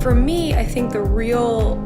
For me, I think the real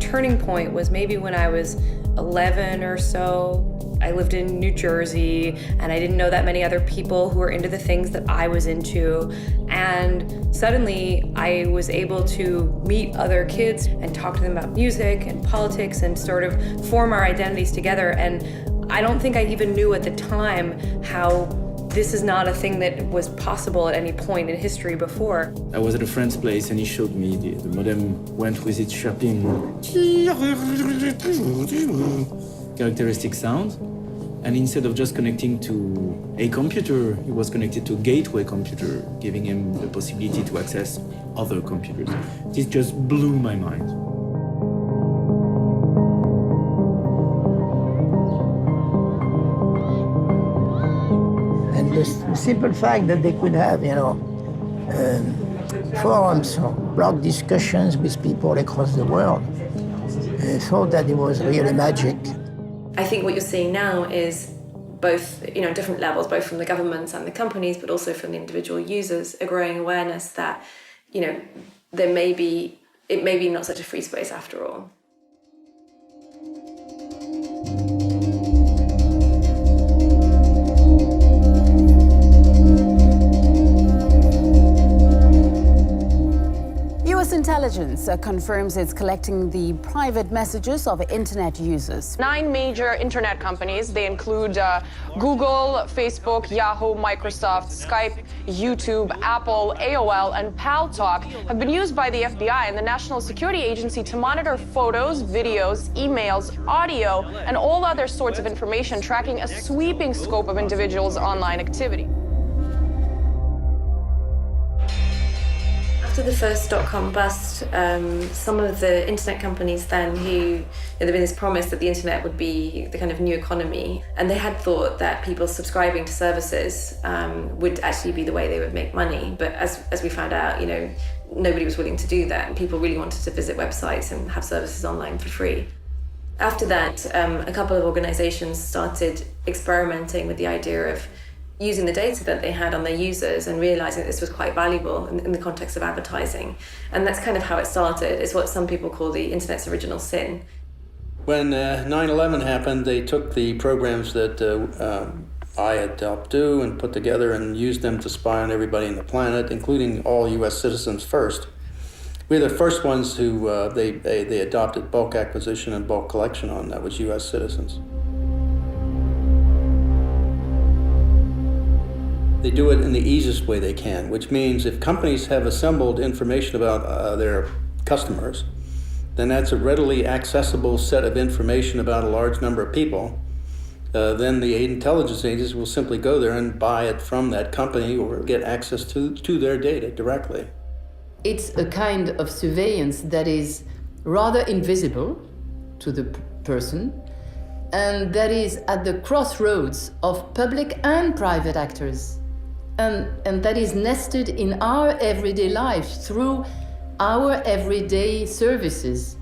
turning point was maybe when I was 11 or so. I lived in New Jersey, and I didn't know that many other people who were into the things that I was into. And suddenly, I was able to meet other kids and talk to them about music and politics and sort of form our identities together. And I don't think I even knew at the time how this is not a thing that was possible at any point in history before. I was at a friend's place and he showed me the modem went with its chirping characteristic sound. And instead of just connecting to a computer, he was connected to a gateway computer, giving him the possibility to access other computers. This just blew my mind. And the simple fact that they could have, forums or blog discussions with people across the world, I thought that it was really magic. I think what you're seeing now is both, different levels, both from the governments and the companies, but also from the individual users, a growing awareness that, it may be not such a free space after all. US intelligence confirms it's collecting the private messages of internet users. 9 major internet companies, they include Google, Facebook, Yahoo, Microsoft, Skype, YouTube, Apple, AOL, and Paltalk, have been used by the FBI and the National Security Agency to monitor photos, videos, emails, audio, and all other sorts of information, tracking a sweeping scope of individuals' online activity. After the first dot-com bust, some of the internet companies then there'd been this promise that the internet would be the kind of new economy, and they had thought that people subscribing to services would actually be the way they would make money. But as we found out, nobody was willing to do that, and people really wanted to visit websites and have services online for free. After that, a couple of organizations started experimenting with the idea of using the data that they had on their users and realizing that this was quite valuable in the context of advertising. And that's kind of how it started. It's what some people call the internet's original sin. When 9/11 happened, they took the programs that I had helped do and put together and used them to spy on everybody on the planet, including all US citizens first. We were the first ones who they adopted bulk acquisition and bulk collection on. That was US citizens. They do it in the easiest way they can, which means if companies have assembled information about their customers, then that's a readily accessible set of information about a large number of people. Then the intelligence agencies will simply go there and buy it from that company or get access to their data directly. It's a kind of surveillance that is rather invisible to the person, and that is at the crossroads of public and private actors. And that is nested in our everyday life through our everyday services,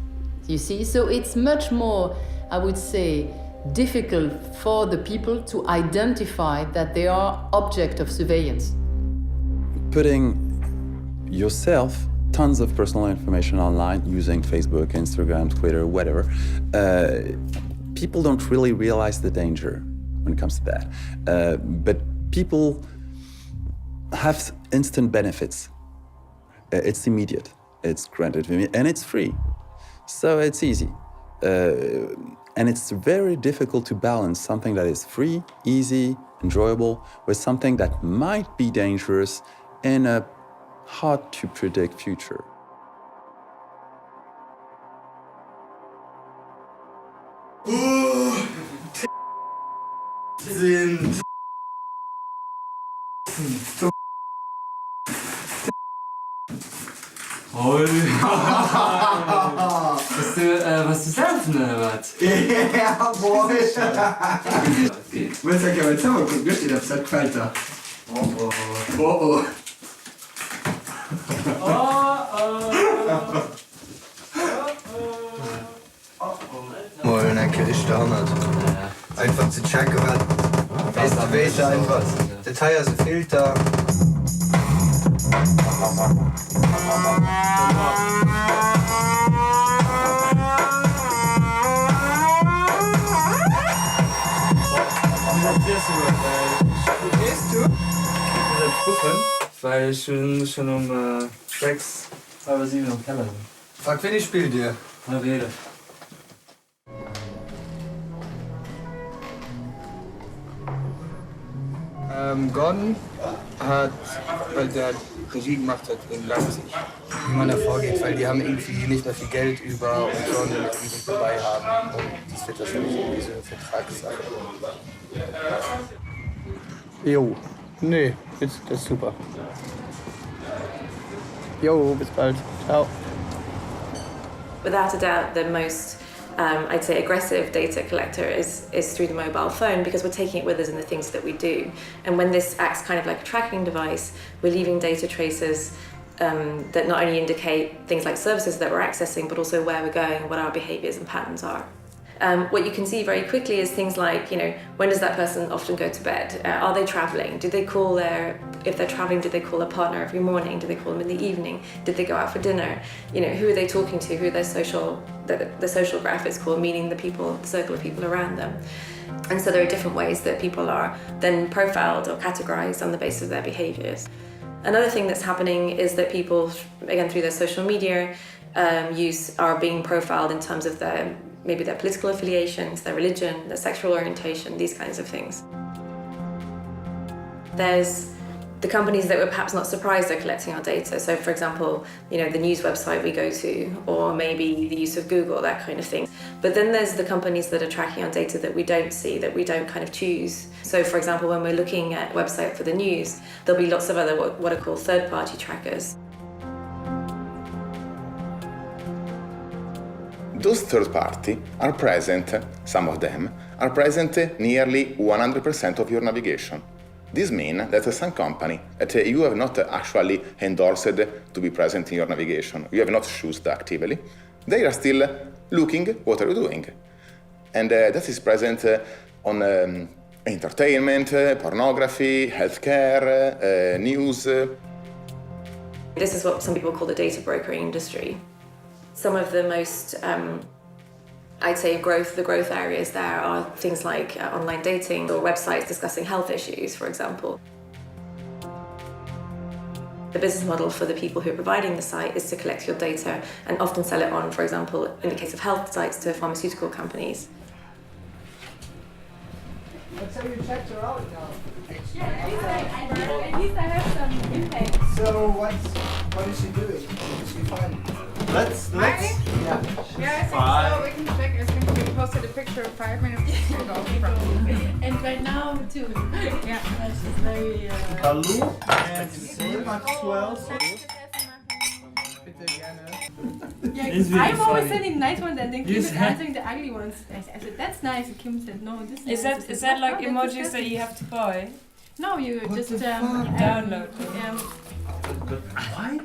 you see? So it's much more, I would say, difficult for the people to identify that they are object of surveillance. Putting yourself, tons of personal information online using Facebook, Instagram, Twitter, whatever, people don't really realize the danger when it comes to that. But people have instant benefits. It's immediate, it's granted, and it's free. So it's easy. And it's very difficult to balance something that is free, easy, enjoyable, with something that might be dangerous in a hard-to-predict future. Was du selbst oder was? Ja, boy! Willst du ja mal zusammen gucken, wie das gefällt da? Oh oh. Moin, danke, ich staunert. Einfach zu checken, was du weißt einfach. Detail ist ein Filter. das sogar, weil... Gehst du? Ich bin prüfen, weil ich schon um 6, halb 7 im Keller bin. Frag, wen ich spiele dir. Mal rede. Gordon hat, weil der Regie gemacht hat in Leipzig, wie man da vorgeht, weil die haben irgendwie nicht mehr viel Geld über und Gordon will irgendwie dabei haben. Und das wird wahrscheinlich irgendwie so eine Vertragssache. Jo, nee, das ist super. Jo, bis bald. Ciao. Without a doubt, the most I'd say aggressive data collector is through the mobile phone, because we're taking it with us in the things that we do. And when this acts kind of like a tracking device, we're leaving data traces that not only indicate things like services that we're accessing, but also where we're going, what our behaviors and patterns are. What you can see very quickly is things like, when does that person often go to bed? Are they traveling? Do they call if they're traveling, do they call their partner every morning? Do they call them in the evening? Did they go out for dinner? Who are they talking to? Who are their the social graph is called, meaning the circle of people around them. And so there are different ways that people are then profiled or categorized on the basis of their behaviors. Another thing that's happening is that people, again, through their social media use, are being profiled in terms of maybe their political affiliations, their religion, their sexual orientation, these kinds of things. There's the companies that we're perhaps not surprised are collecting our data. So for example, the news website we go to, or maybe the use of Google, that kind of thing. But then there's the companies that are tracking our data that we don't see, that we don't kind of choose. So for example, when we're looking at a website for the news, there'll be lots of other what are called third-party trackers. Those third party are present, some of them, are present nearly 100% of your navigation. This means that some company that you have not actually endorsed to be present in your navigation, you have not chosen actively, they are still looking what are you doing. And that is present on entertainment, pornography, healthcare, news. This is what some people call the data brokering industry. Some of the most, I'd say, the growth areas there are things like online dating or websites discussing health issues, for example. The business model for the people who are providing the site is to collect your data and often sell it on, for example, in the case of health sites, to pharmaceutical companies. So you checked her out now. Yeah, at least I have some impact. So what is she doing? Is she fine? Let's. Yeah, Yeah, I think so. We can check. I think we posted a picture 5 minutes ago. And right now too. Yeah, that's just very. Hallo and Maxwell. Yeah, I'm always sending nice ones and then Kim is answering the ugly ones. I said, that's nice, and Kim said, no, this is nice. Is that like emojis that you have to buy? No, you just download. Why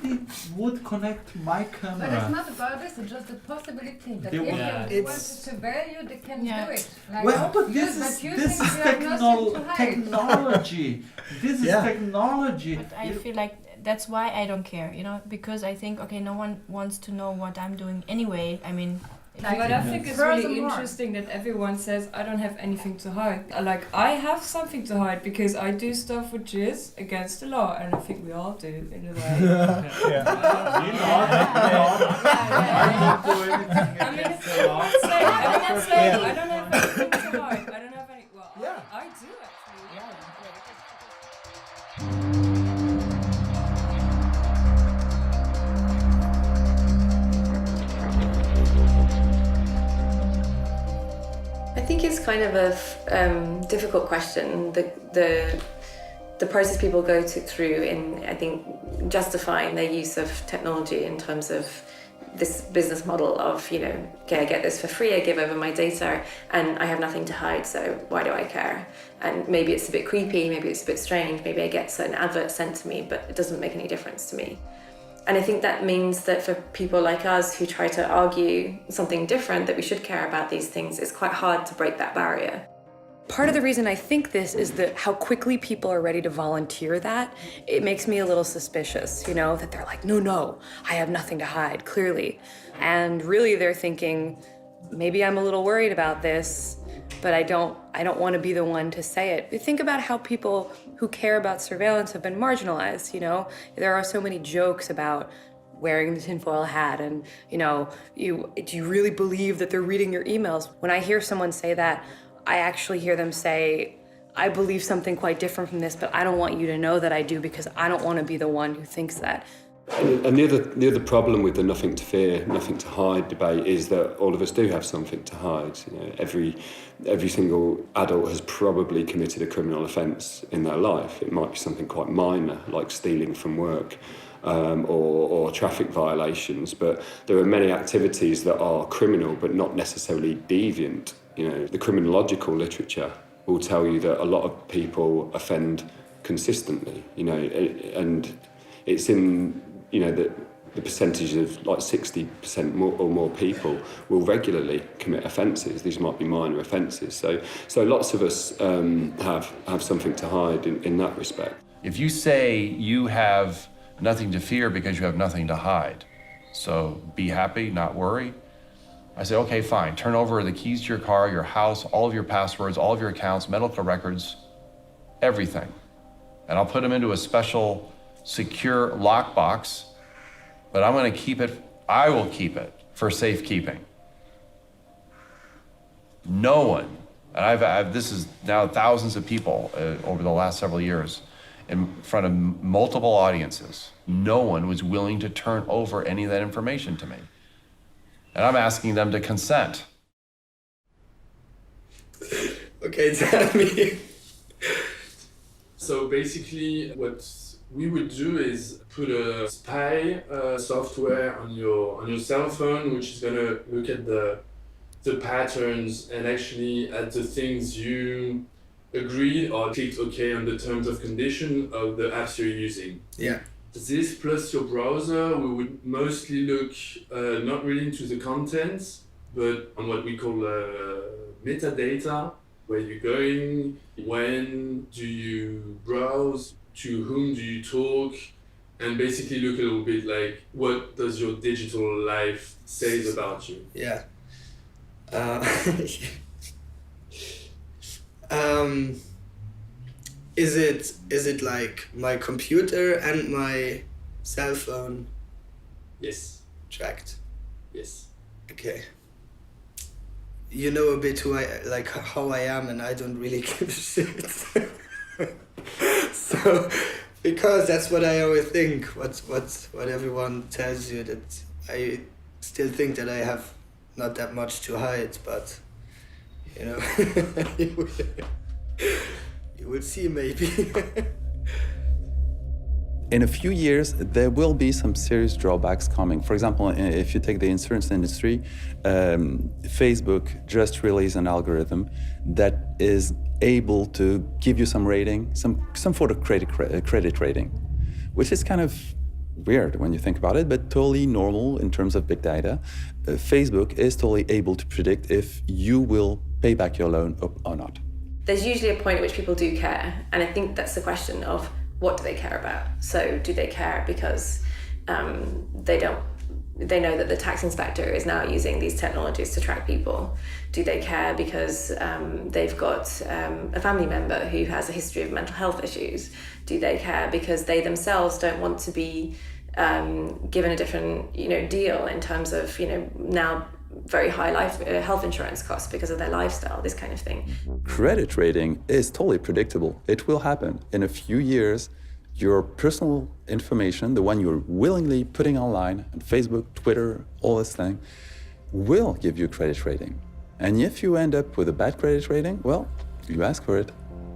would connect my camera? But it's not about this, it's just a possibility that if you want to value, they can do it. Like, well, but this is technology. This is technology. But I feel like that's why I don't care, because I think, okay, no one wants to know what I'm doing anyway. I mean, but I think it's really interesting that everyone says I don't have anything to hide. Like, I have something to hide because I do stuff which is against the law, and I think we all do in a way. I'm not doing anything against the law. I don't have anything to hide. I don't have any. Well, I do actually. I think it's kind of a difficult question. The process people go through in, I think, justifying their use of technology in terms of this business model of, okay, I get this for free, I give over my data, and I have nothing to hide, so why do I care? And maybe it's a bit creepy, maybe it's a bit strange, maybe I get certain adverts sent to me, but it doesn't make any difference to me. And I think that means that for people like us who try to argue something different, that we should care about these things, it's quite hard to break that barrier. Part of the reason I think this is that how quickly people are ready to volunteer that. It makes me a little suspicious, that they're like, no, I have nothing to hide, clearly. And really they're thinking, maybe I'm a little worried about this. but I don't want to be the one to say it. Think about how people who care about surveillance have been marginalized, you know? There are so many jokes about wearing the tinfoil hat and, you know, do you really believe that they're reading your emails? When I hear someone say that, I actually hear them say, I believe something quite different from this, but I don't want you to know that I do because I don't want to be the one who thinks that. And the other problem with the nothing to fear, nothing to hide debate is that all of us do have something to hide. You know, every single adult has probably committed a criminal offence in their life. It might be something quite minor, like stealing from work, or traffic violations, but there are many activities that are criminal but not necessarily deviant. You know, the criminological literature will tell you that a lot of people offend consistently, you know, and it's in, you know, the percentage of like 60% or more people will regularly commit offences. These might be minor offences. So lots of us have something to hide in that respect. If you say you have nothing to fear because you have nothing to hide, so be happy, not worry, I say, okay, fine, turn over the keys to your car, your house, all of your passwords, all of your accounts, medical records, everything. And I'll put them into a special secure lockbox, but I'm gonna keep it, I will keep it for safekeeping. No one, and I've this is now thousands of people over the last several years in front of multiple audiences, no one was willing to turn over any of that information to me. And I'm asking them to consent. Okay, tell me. So basically what we would do is put a spy software on your cell phone, which is gonna look at the patterns and actually at the things you agreed or clicked OK on the terms of condition of the apps you're using. Yeah. This plus your browser, we would mostly look not really into the contents, but on what we call metadata, where you're going, when do you browse, to whom do you talk, and basically look a little bit like what does your digital life say about you. Yeah. Is it like my computer and my cell phone? Yes. Tracked? Yes. Okay. You know a bit how I am, and I don't really give a shit. So, because that's what I always think, what everyone tells you, that I still think that I have not that much to hide, but, you know, you will see maybe. In a few years, there will be some serious drawbacks coming. For example, if you take the insurance industry, Facebook just released an algorithm that is able to give you some rating, some sort of credit rating, which is kind of weird when you think about it, but totally normal in terms of big data. Facebook is totally able to predict if you will pay back your loan or not. There's usually a point at which people do care, and I think that's the question of what do they care about? So do they care because they know that the tax inspector is now using these technologies to track people? Do they care because they've got a family member who has a history of mental health issues? Do they care because they themselves don't want to be given a different, deal in terms of, now very high health insurance costs because of their lifestyle, this kind of thing? Credit rating is totally predictable. It will happen. In a few years, your personal information, the one you're willingly putting online on Facebook, Twitter, all this thing, will give you credit rating. And if you end up with a bad credit rating, well, you ask for it.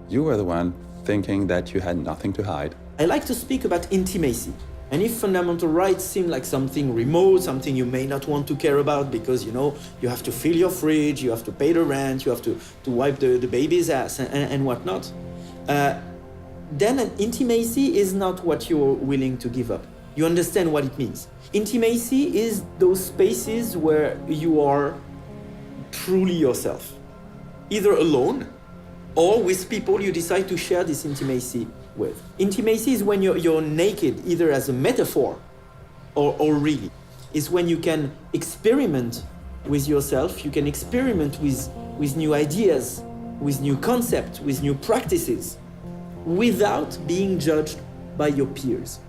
You were the one thinking that you had nothing to hide. I like to speak about intimacy. And if fundamental rights seem like something remote, something you may not want to care about because, you have to fill your fridge, you have to pay the rent, you have to wipe the baby's ass and whatnot, then an intimacy is not what you're willing to give up. You understand what it means. Intimacy is those spaces where you are truly yourself, either alone or with people you decide to share this intimacy with. Intimacy is when you're naked, either as a metaphor or really. It's when you can experiment with yourself, you can experiment with with new ideas, with new concepts, with new practices, without being judged by your peers.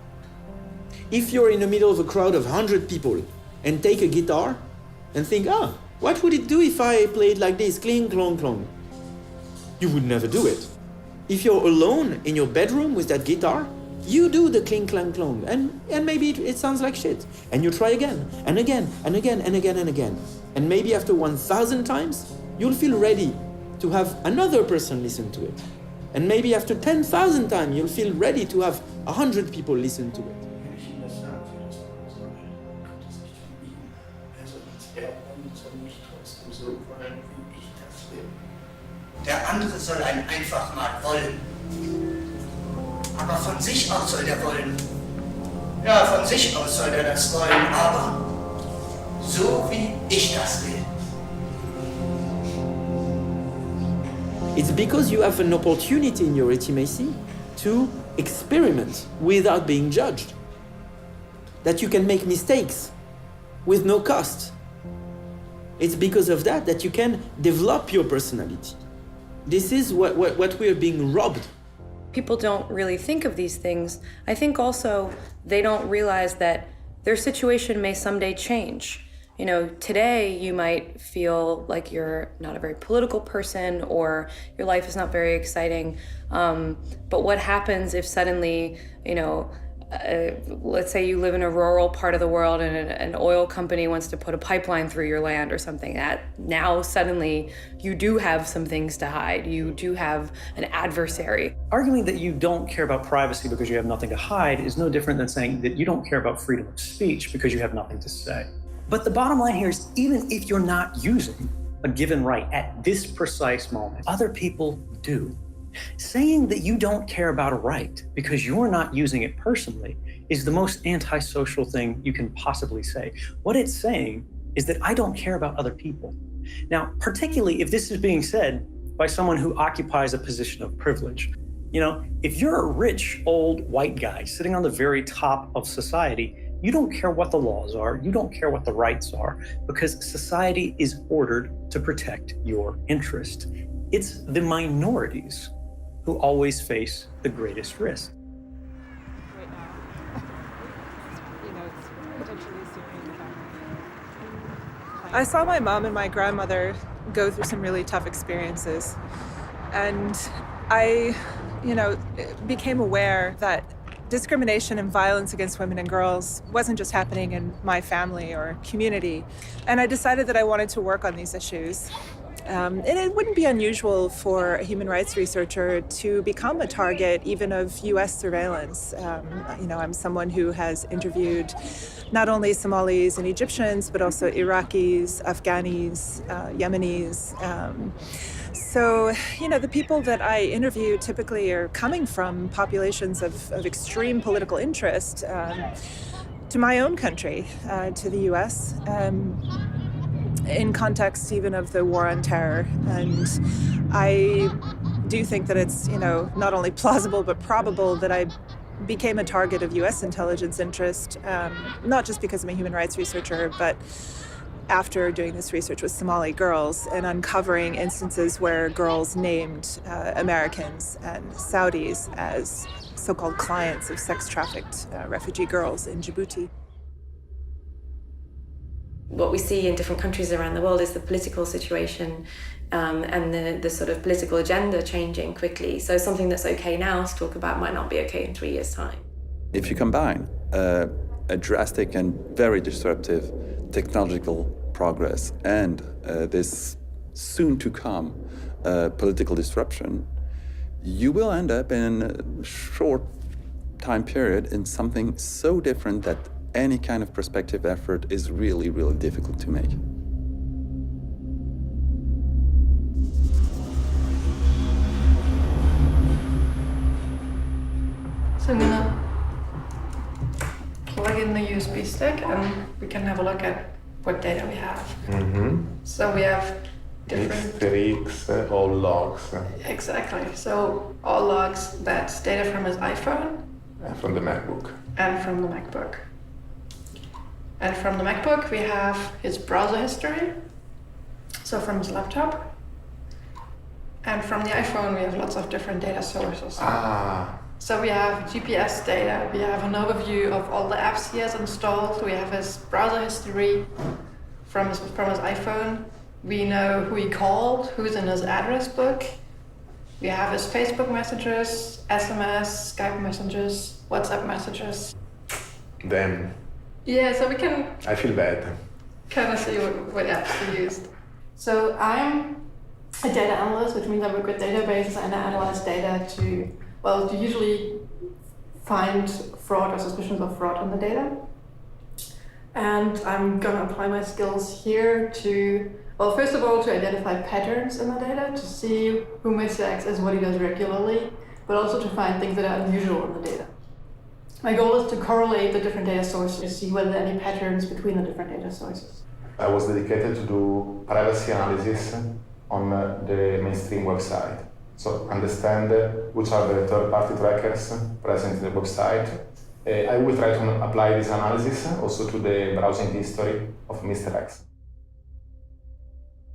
If you're in the middle of a crowd of 100 people and take a guitar and think, what would it do if I played like this, cling, clong, clong? You would never do it. If you're alone in your bedroom with that guitar, you do the cling, clang, clong, and maybe it sounds like shit. And you try again, and again, and again, and again, and again. And maybe after 1,000 times, you'll feel ready to have another person listen to it. And maybe after 10,000 times, you'll feel ready to have 100 people listen to it. Der andere soll einen einfach mal wollen. Aber von sich aus soll der wollen. Ja, von sich aus soll er das wollen, aber so wie ich das will. It's because you have an opportunity in your intimacy to experiment without being judged. That you can make mistakes with no cost. It's because of that you can develop your personality. This is what we are being robbed. People don't really think of these things. I think also they don't realize that their situation may someday change. You know, today you might feel like you're not a very political person or your life is not very exciting. But what happens if suddenly, let's say you live in a rural part of the world and an oil company wants to put a pipeline through your land or something, that now suddenly you do have some things to hide. You do have an adversary. Arguing that you don't care about privacy because you have nothing to hide is no different than saying that you don't care about freedom of speech because you have nothing to say. But the bottom line here is, even if you're not using a given right at this precise moment, other people do. Saying that you don't care about a right because you're not using it personally is the most antisocial thing you can possibly say. What it's saying is that I don't care about other people. Now, particularly if this is being said by someone who occupies a position of privilege. You know, if you're a rich, old, white guy sitting on the very top of society, you don't care what the laws are, you don't care what the rights are, because society is ordered to protect your interest. It's the minorities who always face the greatest risk. I saw my mom and my grandmother go through some really tough experiences. And I, became aware that discrimination and violence against women and girls wasn't just happening in my family or community. And I decided that I wanted to work on these issues. And it wouldn't be unusual for a human rights researcher to become a target even of US surveillance. I'm someone who has interviewed not only Somalis and Egyptians, but also Iraqis, Afghanis, Yemenis. So, the people that I interview typically are coming from populations of extreme political interest to my own country, to the US. In context even of the war on terror. And I do think that it's, not only plausible but probable that I became a target of US intelligence interest, not just because I'm a human rights researcher, but after doing this research with Somali girls and uncovering instances where girls named Americans and Saudis as so-called clients of sex-trafficked refugee girls in Djibouti. What we see in different countries around the world is the political situation and the sort of political agenda changing quickly. So something that's okay now to talk about might not be okay in 3 years' time. If you combine a drastic and very disruptive technological progress and this soon-to-come political disruption, you will end up in a short time period in something so different that any kind of prospective effort is really, really difficult to make. So I'm gonna plug in the USB stick and we can have a look at what data we have. Mm-hmm. So we have different... Historiques, all logs. Exactly. So all logs, that's data from his iPhone. And from the MacBook. And from the MacBook. And from the MacBook, we have his browser history. So from his laptop. And from the iPhone, we have lots of different data sources. Ah. So we have GPS data, we have an overview of all the apps he has installed, we have his browser history from his iPhone. We know who he called, who's in his address book. We have his Facebook messages, SMS, Skype messages, WhatsApp messages. Damn. Yeah, so we can I feel bad. kind of see what apps he used. So I'm a data analyst, which means I work with databases and I analyze data to usually find fraud or suspicions of fraud on the data. And I'm gonna apply my skills here to, well, first of all, to identify patterns in the data, to see who misacts is what he does regularly, but also to find things that are unusual in the data. My goal is to correlate the different data sources to see whether there are any patterns between the different data sources. I was dedicated to do privacy analysis on the mainstream website. So understand which are the third-party trackers present in the website. I will try to apply this analysis also to the browsing history of Mr. X.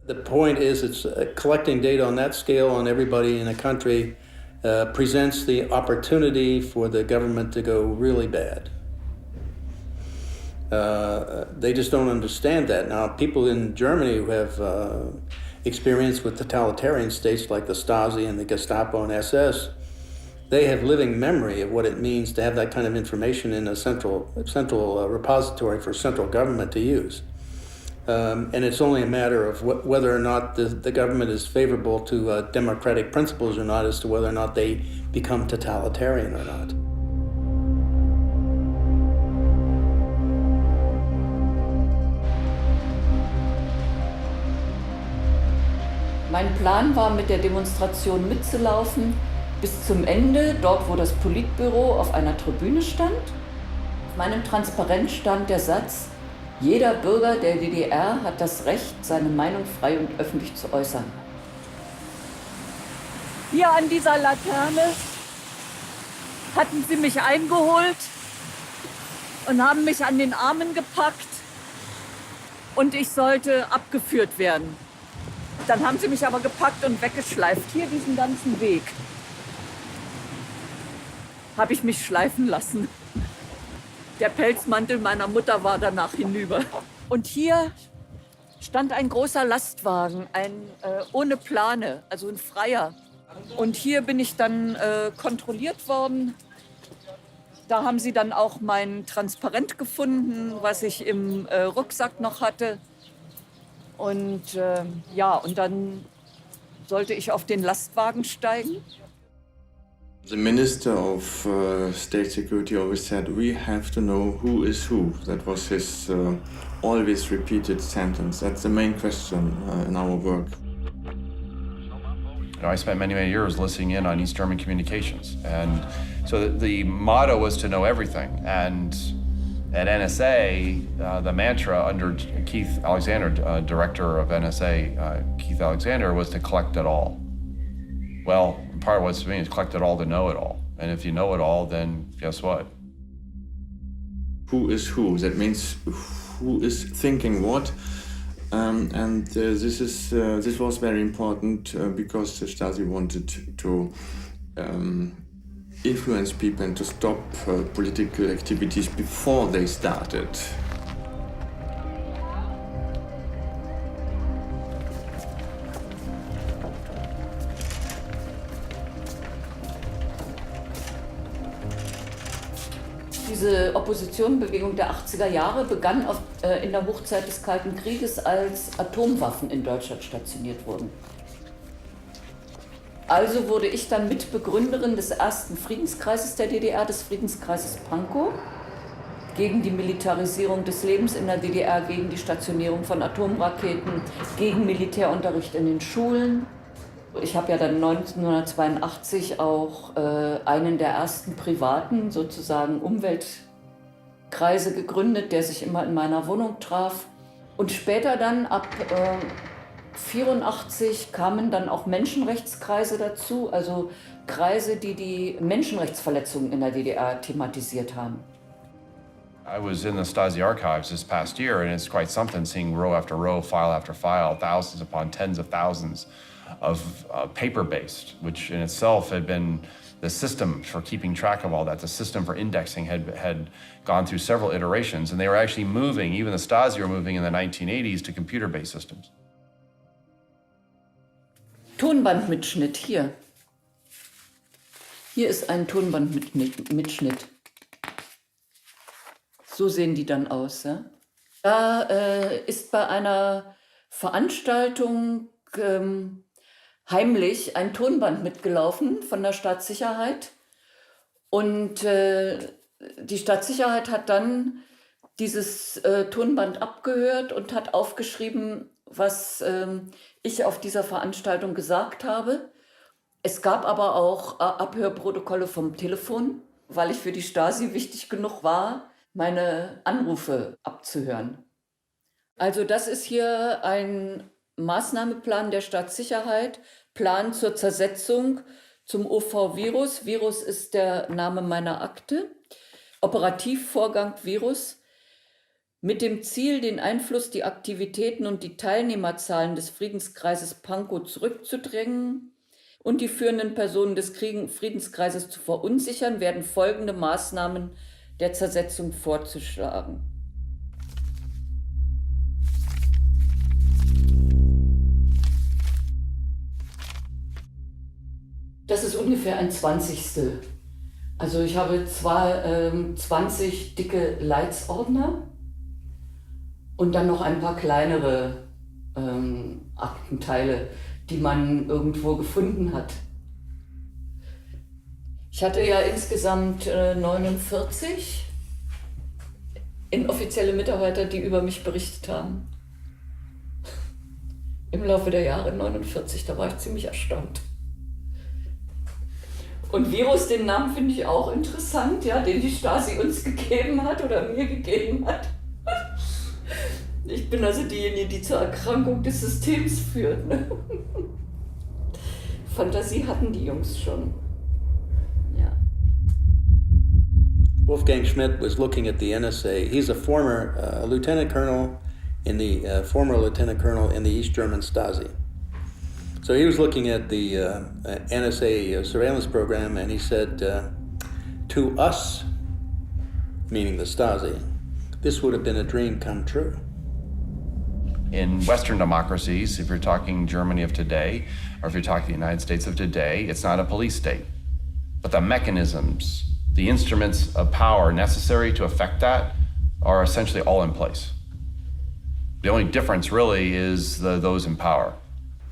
The point is, it's collecting data on that scale on everybody in a country presents the opportunity for the government to go really bad. They just don't understand that. Now, people in Germany who have experience with totalitarian states like the Stasi and the Gestapo and SS, they have living memory of what it means to have that kind of information in a central repository for central government to use. And it's only a matter of whether or not the government is favorable to democratic principles or not, as to whether or not they become totalitarian or not. Mein Plan war, mit der Demonstration mitzulaufen bis zum Ende, dort wo das Politbüro auf einer Tribüne stand. Auf meinem Transparent stand der Satz: Jeder Bürger der DDR hat das Recht, seine Meinung frei und öffentlich zu äußern. Hier an dieser Laterne hatten sie mich eingeholt und haben mich an den Armen gepackt und ich sollte abgeführt werden. Dann haben sie mich aber gepackt und weggeschleift. Hier diesen ganzen Weg habe ich mich schleifen lassen. Der Pelzmantel meiner Mutter war danach hinüber. Und hier stand ein großer Lastwagen, ohne Plane, also ein freier. Und hier bin ich dann kontrolliert worden. Da haben sie dann auch mein Transparent gefunden, was ich im Rucksack noch hatte. Und und dann sollte ich auf den Lastwagen steigen. The Minister of State Security always said, we have to know who is who. That was his always repeated sentence. That's the main question in our work. I spent many, many years listening in on East German communications. And so the motto was to know everything. And at NSA, the mantra under Keith Alexander, director of NSA, Keith Alexander, was to collect it all. Well, part of what's to me is collect it all to know it all. And if you know it all, then guess what? Who is who? That means who is thinking what. This was very important because the Stasi wanted to influence people and to stop political activities before they started. Diese Oppositionbewegung der 80er Jahre begann in der Hochzeit des Kalten Krieges, als Atomwaffen in Deutschland stationiert wurden. Also wurde ich dann Mitbegründerin des ersten Friedenskreises der DDR, des Friedenskreises Pankow, gegen die Militarisierung des Lebens in der DDR, gegen die Stationierung von Atomraketen, gegen Militärunterricht in den Schulen. Ich habe ja dann 1982 auch einen der ersten privaten, sozusagen Umweltkreise gegründet, der sich immer in meiner Wohnung traf. Und später dann ab 1984 kamen dann auch Menschenrechtskreise dazu, also Kreise, die die Menschenrechtsverletzungen in der DDR thematisiert haben. I was in the Stasi archives this past year, and it's quite something seeing row after row, file after file, thousands upon tens of thousands paper-based, which in itself had been the system for keeping track of all that, the system for indexing had gone through several iterations, and they were actually moving, even the Stasi were moving in the 1980s to computer-based systems. Tonbandmitschnitt hier. Hier ist ein Tonbandmitschnitt. So sehen die dann aus. Ja? Da ist bei einer Veranstaltung heimlich ein Tonband mitgelaufen von der Staatssicherheit. Und die Staatssicherheit hat dann dieses Tonband abgehört und hat aufgeschrieben, was ich auf dieser Veranstaltung gesagt habe. Es gab aber auch Abhörprotokolle vom Telefon, weil ich für die Stasi wichtig genug war, meine Anrufe abzuhören. Also das ist hier ein Maßnahmeplan der Staatssicherheit, Plan zur Zersetzung zum OV-Virus. Virus ist der Name meiner Akte. Operativvorgang Virus. Mit dem Ziel, den Einfluss, die Aktivitäten und die Teilnehmerzahlen des Friedenskreises Pankow zurückzudrängen und die führenden Personen des Friedenskreises zu verunsichern, werden folgende Maßnahmen der Zersetzung vorzuschlagen. Das ist ungefähr ein 20. Also ich habe zwar 20 dicke Leitsordner und dann noch ein paar kleinere Aktenteile, die man irgendwo gefunden hat. Ich hatte ja insgesamt 49 inoffizielle Mitarbeiter, die über mich berichtet haben. Im Laufe der Jahre 49, da war ich ziemlich erstaunt. Und Virus, den Namen finde ich auch interessant, ja, den die Stasi uns gegeben hat oder mir gegeben hat. Ich bin also diejenige, die zur Erkrankung des Systems führt. Ne? Fantasie hatten die Jungs schon. Ja. Wolfgang Schmidt was looking at the NSA. He's a former lieutenant colonel in the former lieutenant colonel in the East German Stasi. So he was looking at the NSA surveillance program, and he said, to us, meaning the Stasi, this would have been a dream come true. In Western democracies, if you're talking Germany of today, or if you're talking the United States of today, it's not a police state. But the mechanisms, the instruments of power necessary to affect that are essentially all in place. The only difference really is those in power.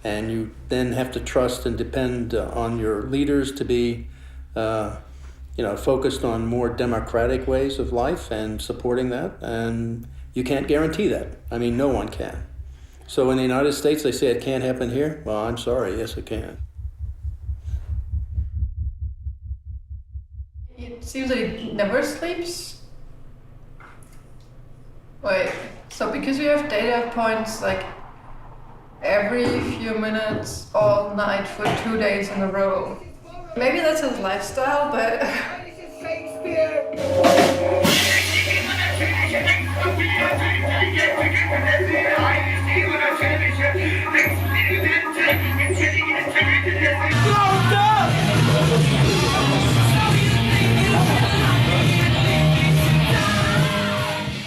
And you then have to trust and depend on your leaders to be focused on more democratic ways of life and supporting that. And you can't guarantee that. I mean, no one can. So in the United States, they say it can't happen here. Well, I'm sorry, yes, it can. It seems that it never sleeps. Wait, so because you have data points like every few minutes, all night for 2 days in a row. Maybe that's his lifestyle, but...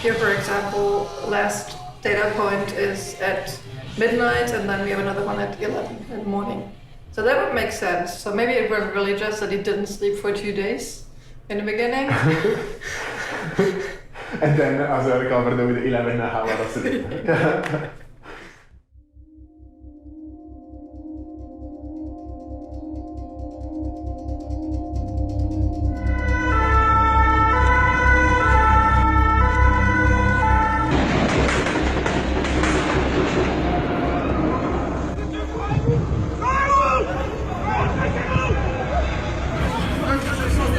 Here, for example, last data point is at midnight, and then we have another one at 11 in the morning. So that would make sense. So maybe it was really just that he didn't sleep for 2 days in the beginning. And then as I recovered with 11 hours of sleep.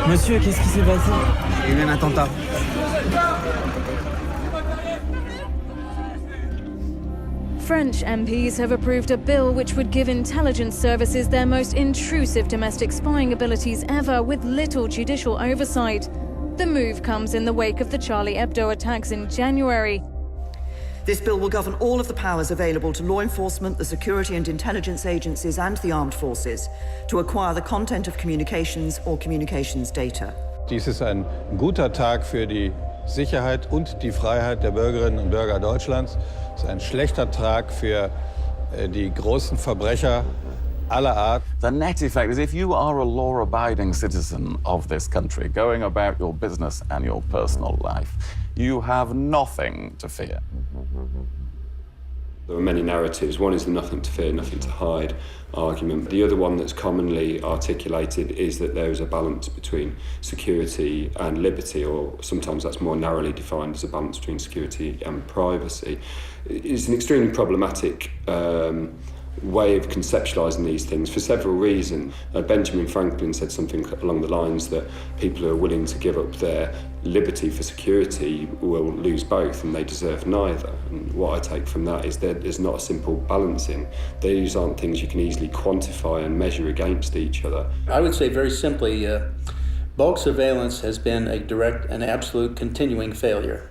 Monsieur, qu'est-ce qui s'est passé? Il y a eu un attentat. French MPs have approved a bill which would give intelligence services their most intrusive domestic spying abilities ever, with little judicial oversight. The move comes in the wake of the Charlie Hebdo attacks in January. This bill will govern all of the powers available to law enforcement, the security and intelligence agencies and the armed forces to acquire the content of communications or communications data. Dies ist ein guter Tag für die Sicherheit und die Freiheit der Bürgerinnen und Bürger Deutschlands. Es ist ein schlechter Tag für die großen Verbrecher aller Art. The net effect is if you are a law-abiding citizen of this country, going about your business and your personal life, you have nothing to fear. There are many narratives. One is the nothing to fear, nothing to hide argument. The other one that's commonly articulated is that there is a balance between security and liberty, or sometimes that's more narrowly defined as a balance between security and privacy. It's an extremely problematic way of conceptualising these things for several reasons. Benjamin Franklin said something along the lines that people who are willing to give up their liberty for security will lose both, and they deserve neither. And what I take from that is that there's not a simple balancing. These aren't things you can easily quantify and measure against each other. I would say very simply, bulk surveillance has been a direct and absolute continuing failure.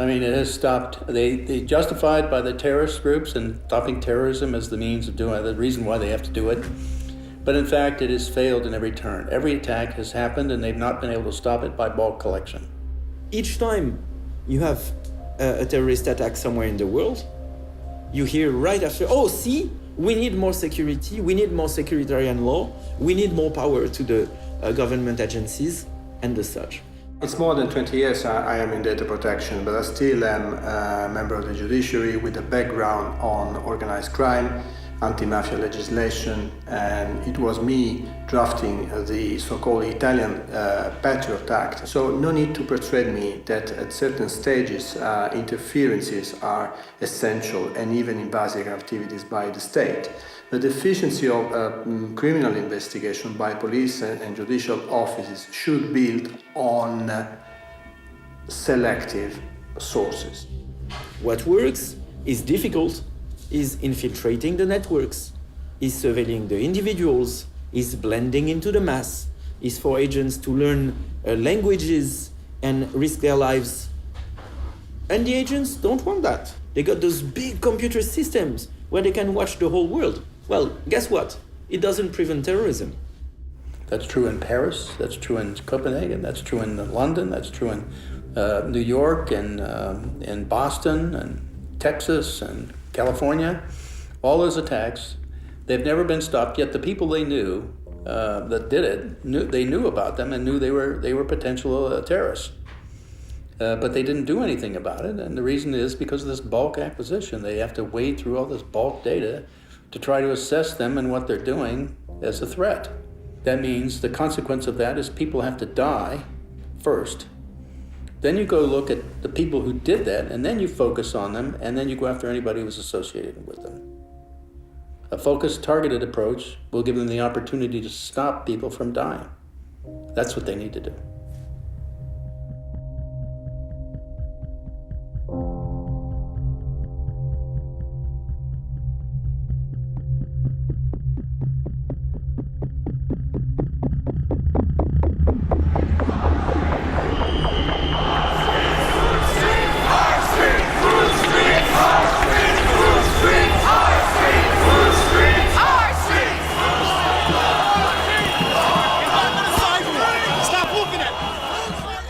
I mean, it has stopped. They justified by the terrorist groups and stopping terrorism as the means of doing it, the reason why they have to do it. But in fact, it has failed in every turn. Every attack has happened, and they've not been able to stop it by bulk collection. Each time you have a terrorist attack somewhere in the world, you hear right after, oh, see, we need more security, we need more securitarian law, we need more power to the government agencies and the such. It's more than 20 years I am in data protection, but I still am a member of the judiciary with a background on organized crime, anti-mafia legislation, and it was me drafting the so-called Italian Patriot Act. So no need to persuade me that at certain stages interferences are essential and even invasive activities by the state. The deficiency of criminal investigation by police and judicial offices should build on selective sources. What works is difficult, is infiltrating the networks, is surveilling the individuals, is blending into the mass, is for agents to learn languages and risk their lives. And the agents don't want that. They got those big computer systems where they can watch the whole world. Well, guess what? It doesn't prevent terrorism. That's true in Paris, that's true in Copenhagen, that's true in London, that's true in New York and in Boston and Texas and California. All those attacks, they've never been stopped, yet the people they knew that did it, they knew about them and knew they were potential terrorists. But they didn't do anything about it, and the reason is because of this bulk acquisition. They have to wade through all this bulk data to try to assess them and what they're doing as a threat. That means the consequence of that is people have to die first. Then you go look at the people who did that, and then you focus on them, and then you go after anybody who's associated with them. A focused, targeted approach will give them the opportunity to stop people from dying. That's what they need to do.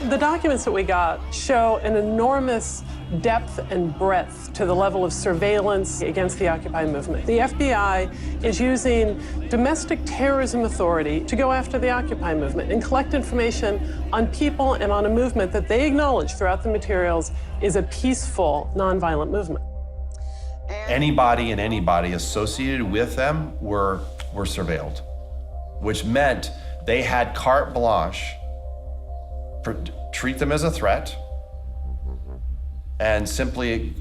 The documents that we got show an enormous depth and breadth to the level of surveillance against the Occupy movement. The FBI is using domestic terrorism authority to go after the Occupy movement and collect information on people and on a movement that they acknowledge throughout the materials is a peaceful, nonviolent movement. Anybody and anybody associated with them were surveilled, which meant they had carte blanche, treat them as a threat, and simply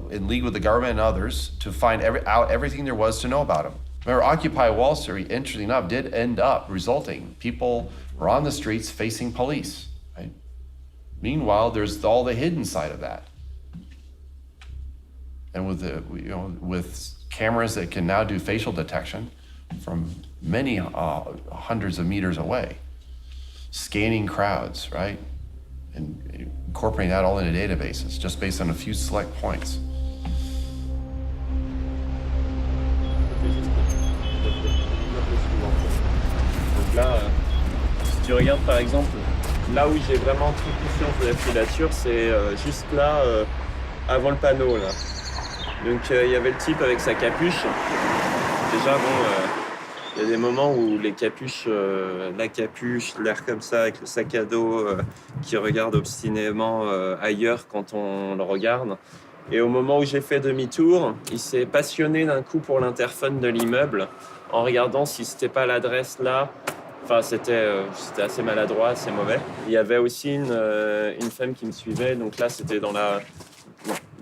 in league with the government and others to find out everything there was to know about them. Remember, Occupy Wall Street, interestingly enough, did end up resulting. People were on the streets facing police, right? Meanwhile, there's all the hidden side of that. And with cameras that can now do facial detection from many hundreds of meters away, scanning crowds, right? And incorporating that all into databases just based on a few select points. Donc là, si tu regardes par exemple, là où j'ai vraiment toute puissance de la filature, c'est juste là, avant le panneau là. Donc il y avait le type avec sa capuche. Déjà bon, il y a des moments où les capuches, la capuche, l'air comme ça avec le sac à dos qui regarde obstinément ailleurs quand on le regarde. Et au moment où j'ai fait demi-tour, il s'est passionné d'un coup pour l'interphone de l'immeuble en regardant si c'était pas l'adresse là. Enfin, c'était assez maladroit, assez mauvais. Il y avait aussi une femme qui me suivait. Donc là, c'était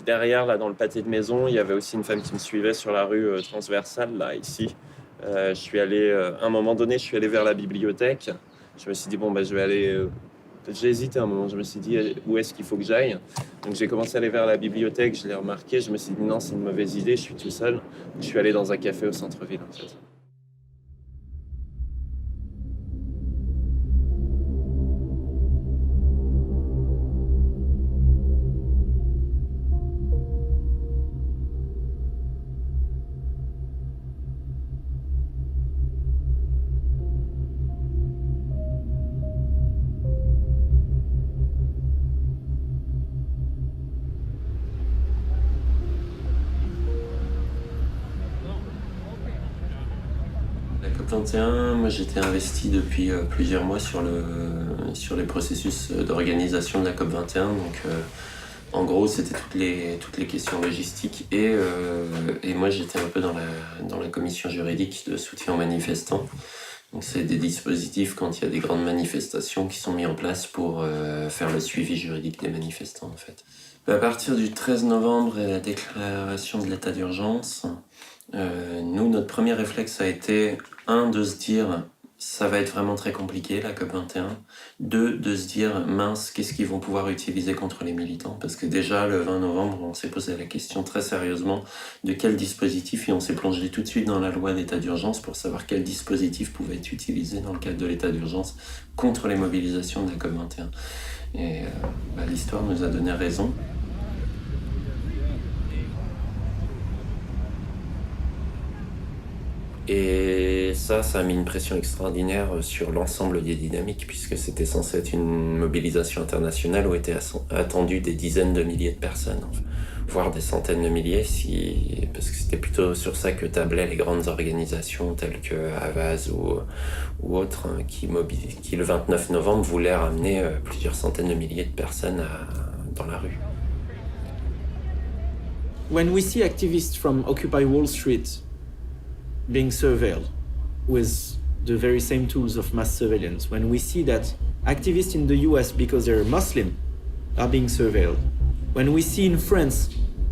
derrière, là, dans le pâté de maison. Il y avait aussi une femme qui me suivait sur la rue transversale, là, ici. Je suis allé, à un moment donné, je suis allé vers la bibliothèque. Je me suis dit, bon, je vais aller... J'ai hésité un moment. Je me suis dit, où est-ce qu'il faut que j'aille? Donc j'ai commencé à aller vers la bibliothèque. Je l'ai remarqué. Je me suis dit, non, c'est une mauvaise idée. Je suis tout seul. Je suis allé dans un café au centre-ville, en fait. La COP21, moi j'étais investi depuis plusieurs mois sur les processus d'organisation de la COP21. Donc en gros c'était toutes les questions logistiques et moi j'étais un peu dans la commission juridique de soutien aux manifestants. Donc c'est des dispositifs quand il y a des grandes manifestations qui sont mis en place pour faire le suivi juridique des manifestants en fait. À partir du 13 novembre et la déclaration de l'état d'urgence, nous, notre premier réflexe a été, de se dire, ça va être vraiment très compliqué, la COP21. 2, de se dire, mince, qu'est-ce qu'ils vont pouvoir utiliser contre les militants? Parce que déjà, le 20 novembre, on s'est posé la question très sérieusement de quel dispositif, et on s'est plongé tout de suite dans la loi d'état d'urgence pour savoir quel dispositif pouvait être utilisé dans le cadre de l'état d'urgence contre les mobilisations de la COP21. Et l'histoire nous a donné raison. Et ça a mis une pression extraordinaire sur l'ensemble des dynamiques, puisque c'était censé être une mobilisation internationale où étaient attendues des dizaines de milliers de personnes, voire des centaines de milliers, parce que c'était plutôt sur ça que tablaient les grandes organisations telles que Havas ou autres, qui le 29 novembre voulaient ramener plusieurs centaines de milliers de personnes dans la rue. When we see activists from Occupy Wall Street being surveilled with the very same tools of mass surveillance, when we see that activists in the US, because they're Muslim, are being surveilled, when we see in France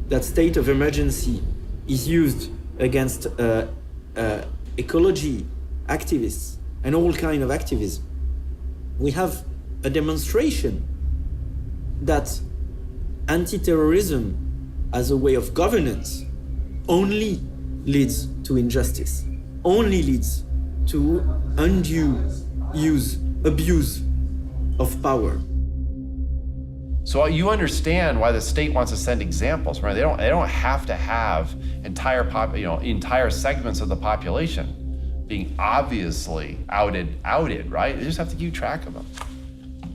that state of emergency is used against ecology activists and all kind of activism, we have a demonstration that anti-terrorism as a way of governance only leads to injustice, only leads to undue abuse of power. So you understand why the state wants to send examples, right? They don't have to have entire segments of the population being obviously outed, right? They just have to keep track of them.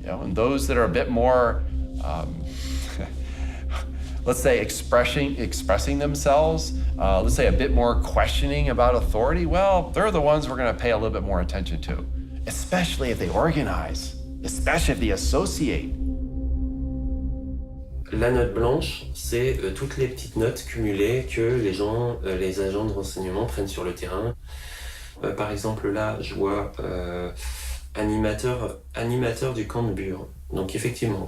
And those that are a bit more let's say expressing themselves, let's say a bit more questioning about authority, well, they're the ones we're going to pay a little bit more attention to, especially if they organize, especially if they associate. La note blanche, c'est toutes les petites notes cumulées que les agents de renseignement prennent sur le terrain. Par exemple, là, je vois animateur du camp de Bure. Donc effectivement,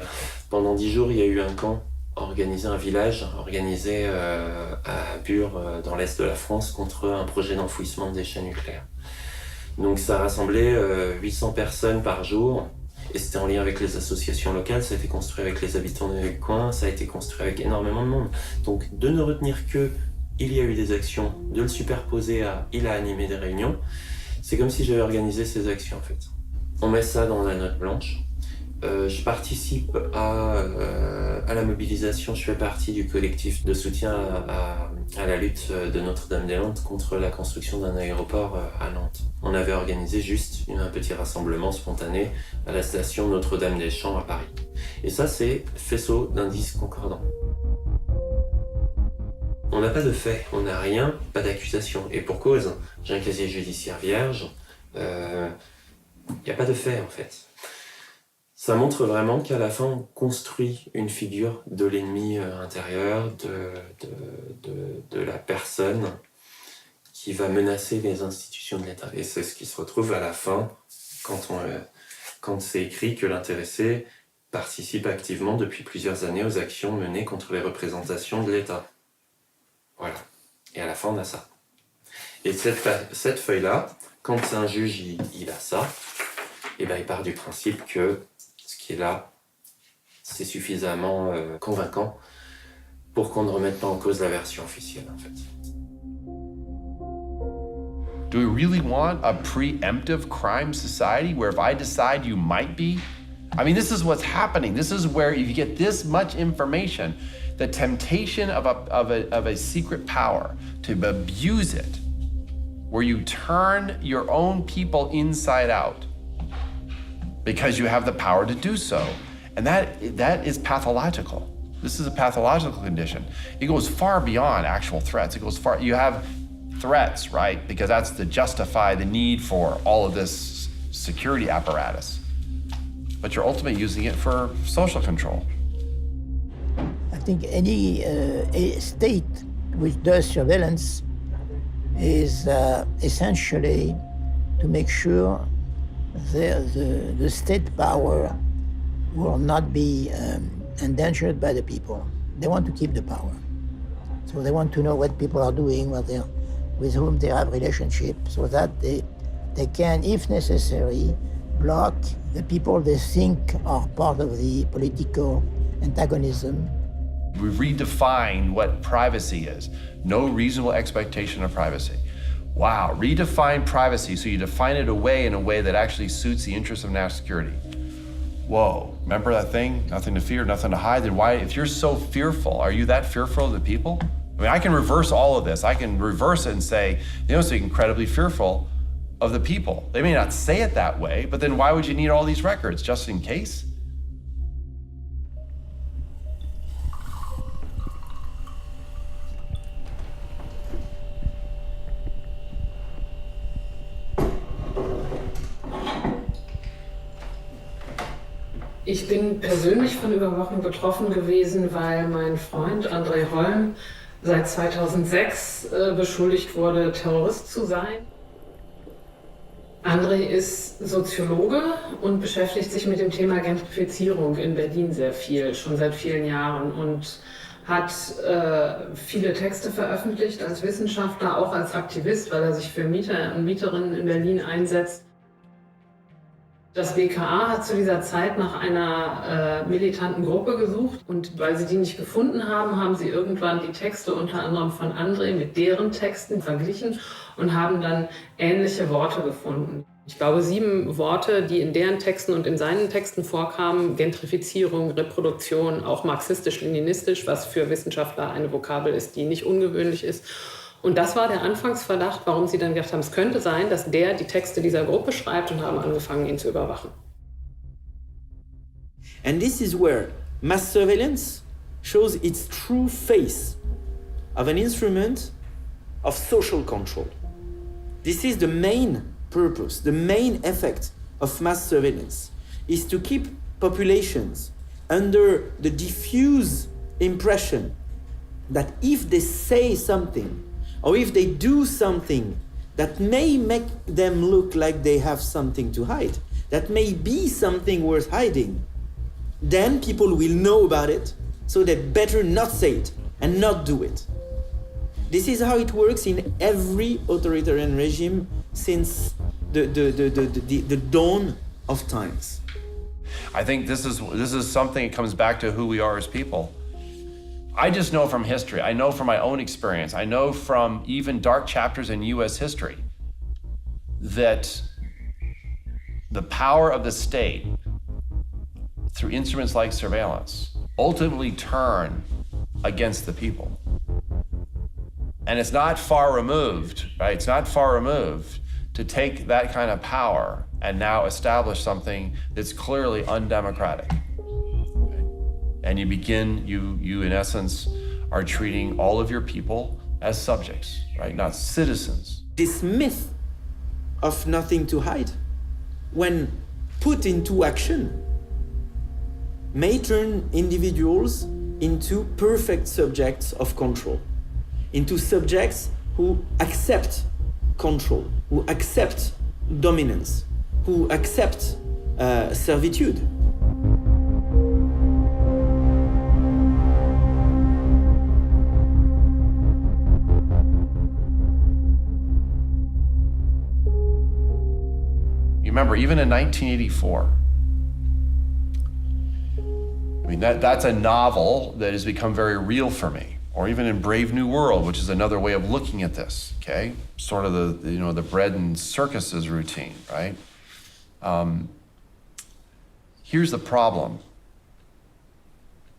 pendant 10 jours, il y a eu un camp un village organisé à Bure, dans l'est de la France, contre un projet d'enfouissement de déchets nucléaires. Donc ça rassemblait 800 personnes par jour, et c'était en lien avec les associations locales, ça a été construit avec les habitants du coin, ça a été construit avec énormément de monde. Donc de ne retenir que il y a eu des actions, de le superposer à il a animé des réunions, c'est comme si j'avais organisé ces actions en fait. On met ça dans la note blanche, Je participe à la mobilisation, je fais partie du collectif de soutien à la lutte de Notre-Dame-des-Landes contre la construction d'un aéroport à Nantes. On avait organisé juste un petit rassemblement spontané à la station Notre-Dame-des-Champs à Paris. Et ça, c'est faisceau d'indices concordants. On n'a pas de fait, on n'a rien, pas d'accusation. Et pour cause, j'ai un casier judiciaire vierge, il n'y a pas de fait en fait. Ça montre vraiment qu'à la fin, on construit une figure de l'ennemi intérieur, de la personne qui va menacer les institutions de l'État. Et c'est ce qui se retrouve à la fin, quand c'est écrit que l'intéressé participe activement depuis plusieurs années aux actions menées contre les représentations de l'État. Voilà. Et à la fin, on a ça. Et cette feuille-là, quand un juge il a ça, et ben, il part du principe que ce qui est là, c'est suffisamment convaincant pour qu'on ne remette pas en cause la version officielle, en fait. Do we really want a preemptive crime society where if I decide you might be? I mean, this is what's happening. This is where if you get this much information, the temptation of a secret power to abuse it, where you turn your own people inside out because you have the power to do so. And that is pathological. This is a pathological condition. It goes far beyond actual threats. It goes far, you have threats, right? Because that's to justify the need for all of this security apparatus. But you're ultimately using it for social control. I think any state which does surveillance is essentially to make sure the state power will not be endangered by the people. They want to keep the power. So they want to know what people are doing, with whom they have relationships, so that they can, if necessary, block the people they think are part of the political antagonism. We redefine what privacy is. No reasonable expectation of privacy. Wow, redefine privacy, so you define it in a way that actually suits the interests of national security. Whoa, remember that thing? Nothing to fear, nothing to hide. Then why, if you're so fearful, are you that fearful of the people? I mean, I can reverse all of this. I can reverse it and say, they must be incredibly fearful of the people. They may not say it that way, but then why would you need all these records, just in case? Ich bin persönlich von Überwachung betroffen gewesen, weil mein Freund André Holm seit 2006 beschuldigt wurde, Terrorist zu sein. André ist Soziologe und beschäftigt sich mit dem Thema Gentrifizierung in Berlin sehr viel, schon seit vielen Jahren, und hat viele Texte veröffentlicht als Wissenschaftler, auch als Aktivist, weil er sich für Mieter und Mieterinnen in Berlin einsetzt. Das BKA hat zu dieser Zeit nach einer militanten Gruppe gesucht, und weil sie die nicht gefunden haben, haben sie irgendwann die Texte unter anderem von André mit deren Texten verglichen und haben dann ähnliche Worte gefunden. Ich glaube 7 Worte, die in deren Texten und in seinen Texten vorkamen: Gentrifizierung, Reproduktion, auch marxistisch-leninistisch, was für Wissenschaftler eine Vokabel ist, die nicht ungewöhnlich ist. Und das war der Anfangsverdacht, warum sie dann gedacht haben, es könnte sein, dass der die Texte dieser Gruppe schreibt, und haben angefangen, ihn zu überwachen. And this is where mass surveillance shows its true face of an instrument of social control. This is the main purpose, the main effect of mass surveillance, is to keep populations under the diffuse impression that if they say something, or if they do something that may make them look like they have something to hide, that may be something worth hiding, then people will know about it, so they better not say it and not do it. This is how it works in every authoritarian regime since the dawn of times. I think this is something that comes back to who we are as people. I just know from history, I know from my own experience, I know from even dark chapters in US history that the power of the state through instruments like surveillance, ultimately turn against the people. And it's not far removed, right? It's not far removed to take that kind of power and now establish something that's clearly undemocratic. And you begin, you in essence are treating all of your people as subjects, right? Not citizens. This myth of nothing to hide, when put into action, may turn individuals into perfect subjects of control, into subjects who accept control, who accept dominance, who accept servitude. You remember, even in 1984, I mean, that's a novel that has become very real for me. Or even in Brave New World, which is another way of looking at this, okay? Sort of the bread and circuses routine, right? Here's the problem.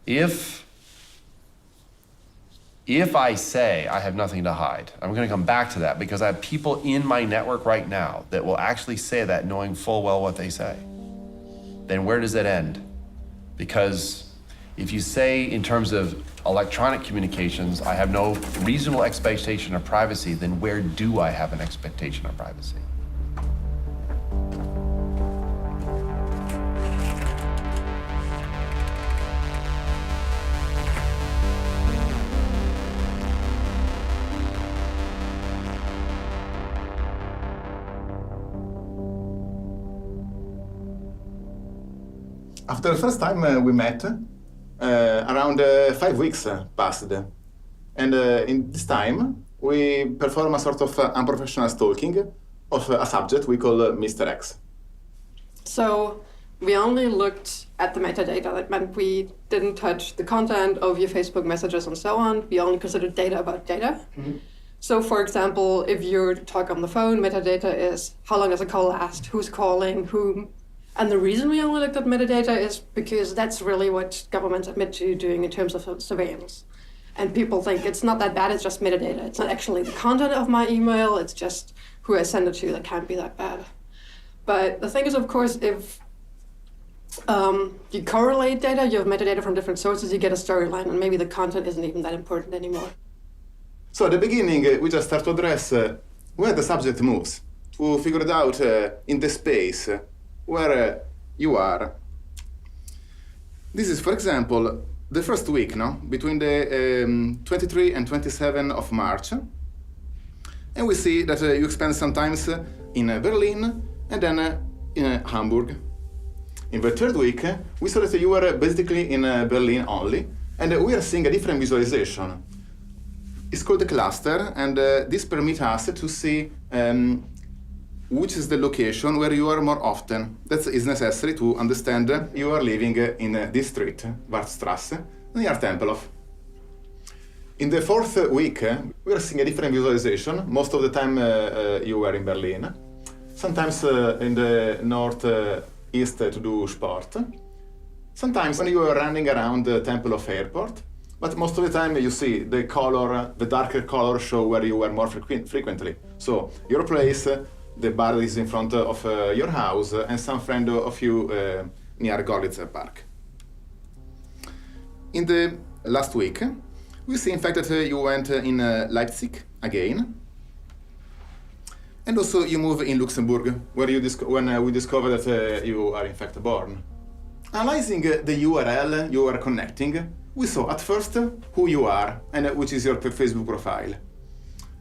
If I say I have nothing to hide, I'm gonna come back to that because I have people in my network right now that will actually say that knowing full well what they say. Then where does it end? Because if you say in terms of electronic communications, I have no reasonable expectation of privacy, then where do I have an expectation of privacy? After the first time we met, around 5 weeks passed. And in this time, we perform a sort of unprofessional stalking of a subject we call Mr. X. So we only looked at the metadata. That meant we didn't touch the content of your Facebook messages and so on. We only considered data about data. Mm-hmm. So for example, if you talk on the phone, metadata is how long does a call last, who's calling, whom. And the reason we only looked at metadata is because that's really what governments admit to doing in terms of surveillance. And people think it's not that bad, it's just metadata. It's not actually the content of my email, it's just who I send it to that can't be that bad. But the thing is, of course, if you correlate data, you have metadata from different sources, you get a storyline, and maybe the content isn't even that important anymore. So at the beginning, we just start to address where the subject moves, to figure it out in the space where you are. This is, for example, the first week, no? Between the 23 and 27 of March. And we see that you spend some time in Berlin and then in Hamburg. In the third week, we saw that you were basically in Berlin only, and we are seeing a different visualization. It's called a cluster, and this permits us to see which is the location where you are more often. That is necessary to understand you are living in this street, Wartstrasse, near Tempelhof. In the fourth week, we are seeing a different visualization. Most of the time you were in Berlin. Sometimes in the northeast to do sport. Sometimes when you are running around the Tempelhof airport. But most of the time you see the color, the darker color show where you were more frequently. So your place, the bar is in front of your house, and some friend of you near Gorlitzer Park. In the last week, we see in fact that you went in Leipzig again, and also you move in Luxembourg, where you when we discovered that you are in fact born. Analyzing the URL you are connecting, we saw at first who you are and which is your Facebook profile,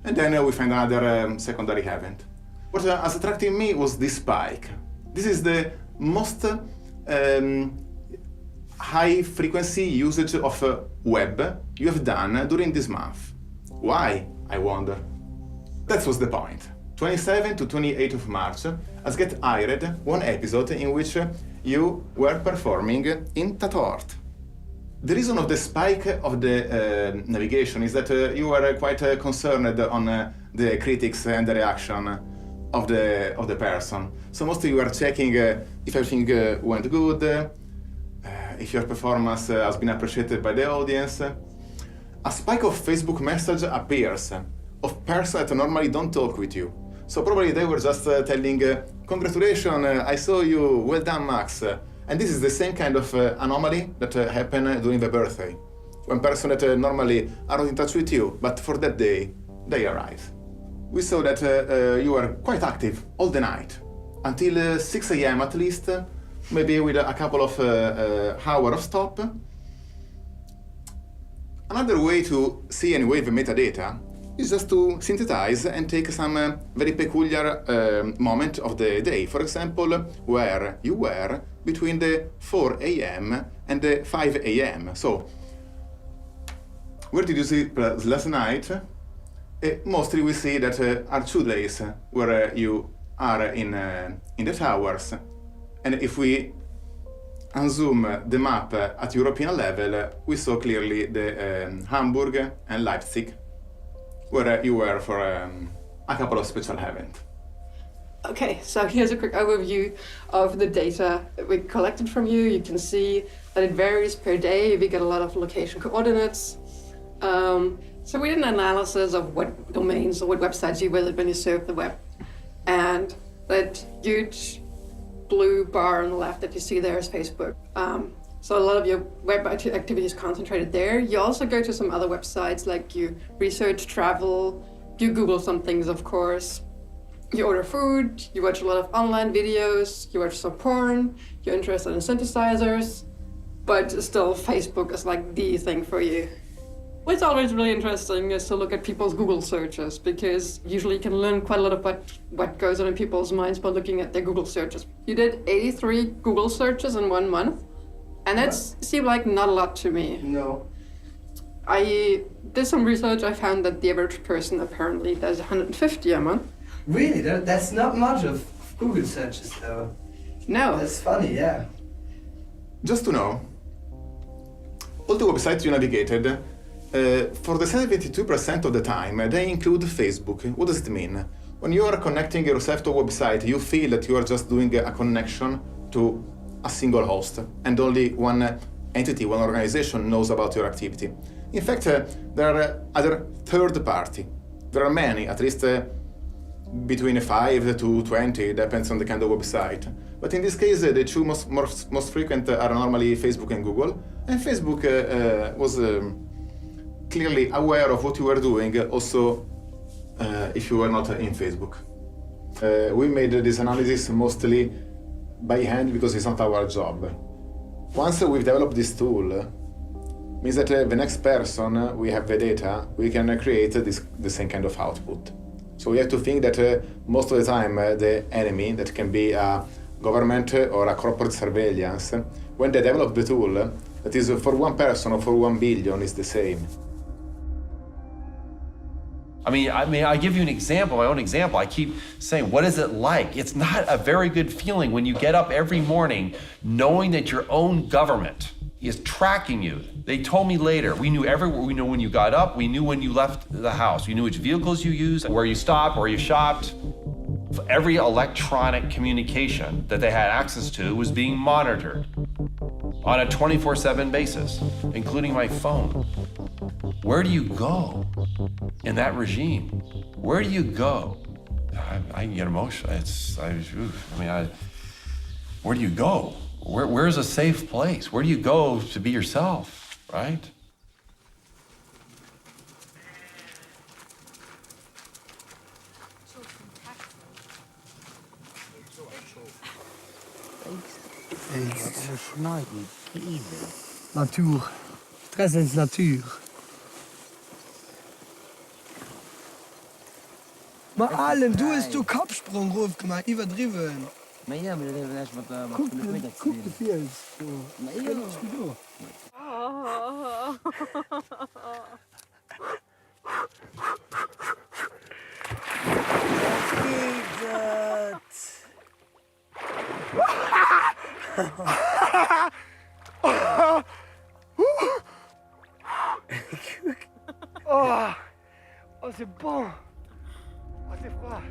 and then we find another secondary event. What has attracted me was this spike. This is the most high-frequency usage of web you have done during this month. Why, I wonder? That was the point. 27 to 28 of March has get aired one episode in which you were performing in Tatort. The reason of the spike of the navigation is that you were quite concerned on the critics and the reaction of the person. So mostly you are checking if everything went good, if your performance has been appreciated by the audience. A spike of Facebook message appears of persons that normally don't talk with you. So probably they were just telling, congratulations, I saw you, well done, Max. And this is the same kind of anomaly that happened during the birthday. When persons that normally are not in touch with you, but for that day, they arrive. We saw that you were quite active all the night, until 6 a.m. at least, maybe with a couple of hours of stop. Another way to see anyway the metadata is just to synthesize and take some very peculiar moment of the day. For example, where you were between the 4 a.m. and the 5 a.m. So, where did you sleep last night? Mostly we see that are 2 days where you are in the towers. And if we unzoom the map at European level, we saw clearly the Hamburg and Leipzig, where you were for a couple of special events. Okay, so here's a quick overview of the data that we collected from you. You can see that it varies per day. We get a lot of location coordinates. So we did an analysis of what domains or what websites you visit when you surf the web. And that huge blue bar on the left that you see there is Facebook. So a lot of your web activity is concentrated there. You also go to some other websites, like you research travel, you Google some things, of course. You order food, you watch a lot of online videos, you watch some porn, you're interested in synthesizers, but still Facebook is like the thing for you. What's always really interesting is to look at people's Google searches, because usually you can learn quite a lot of what goes on in people's minds by looking at their Google searches. You did 83 Google searches in 1 month, and that seemed like not a lot to me. No. I did some research. I found that the average person apparently does 150 a month. Really? That's not much of Google searches, though. No. That's funny, yeah. Just to know, all the websites you navigated, for the 72% of the time, they include Facebook. What does it mean? When you are connecting yourself to a website, you feel that you are just doing a connection to a single host, and only one entity, one organization knows about your activity. In fact, there are other third party. There are many, at least between 5 to 20, depends on the kind of website. But in this case, the two most frequent are normally Facebook and Google. And Facebook was clearly aware of what you were doing, also if you were not in Facebook. We made this analysis mostly by hand because it's not our job. Once we've developed this tool, means that the next person, we have the data, we can create the same kind of output. So we have to think that most of the time the enemy, that can be a government or a corporate surveillance, when they develop the tool, that is for one person or for 1 billion is the same. I mean, I give you an example, my own example. I keep saying, what is it like? It's not a very good feeling when you get up every morning knowing that your own government is tracking you. They told me later, we knew when you got up, we knew when you left the house, we knew which vehicles you used, where you stopped, where you shopped. Every electronic communication that they had access to was being monitored on a 24/7 basis, including my phone. Where do you go in that regime? Where do you go? I can get emotional. Where do you go? Where's a safe place? Where do you go to be yourself, right? Natuur. Stress is natuur. Maar Allen, du hast du Kopfsprungruf gemacht, übertrieben. Maar ja, maar dat hebben we net wat Guck, met middag guck de Films. Maar ja. Oh, c'est bon. Oh, c'est froid.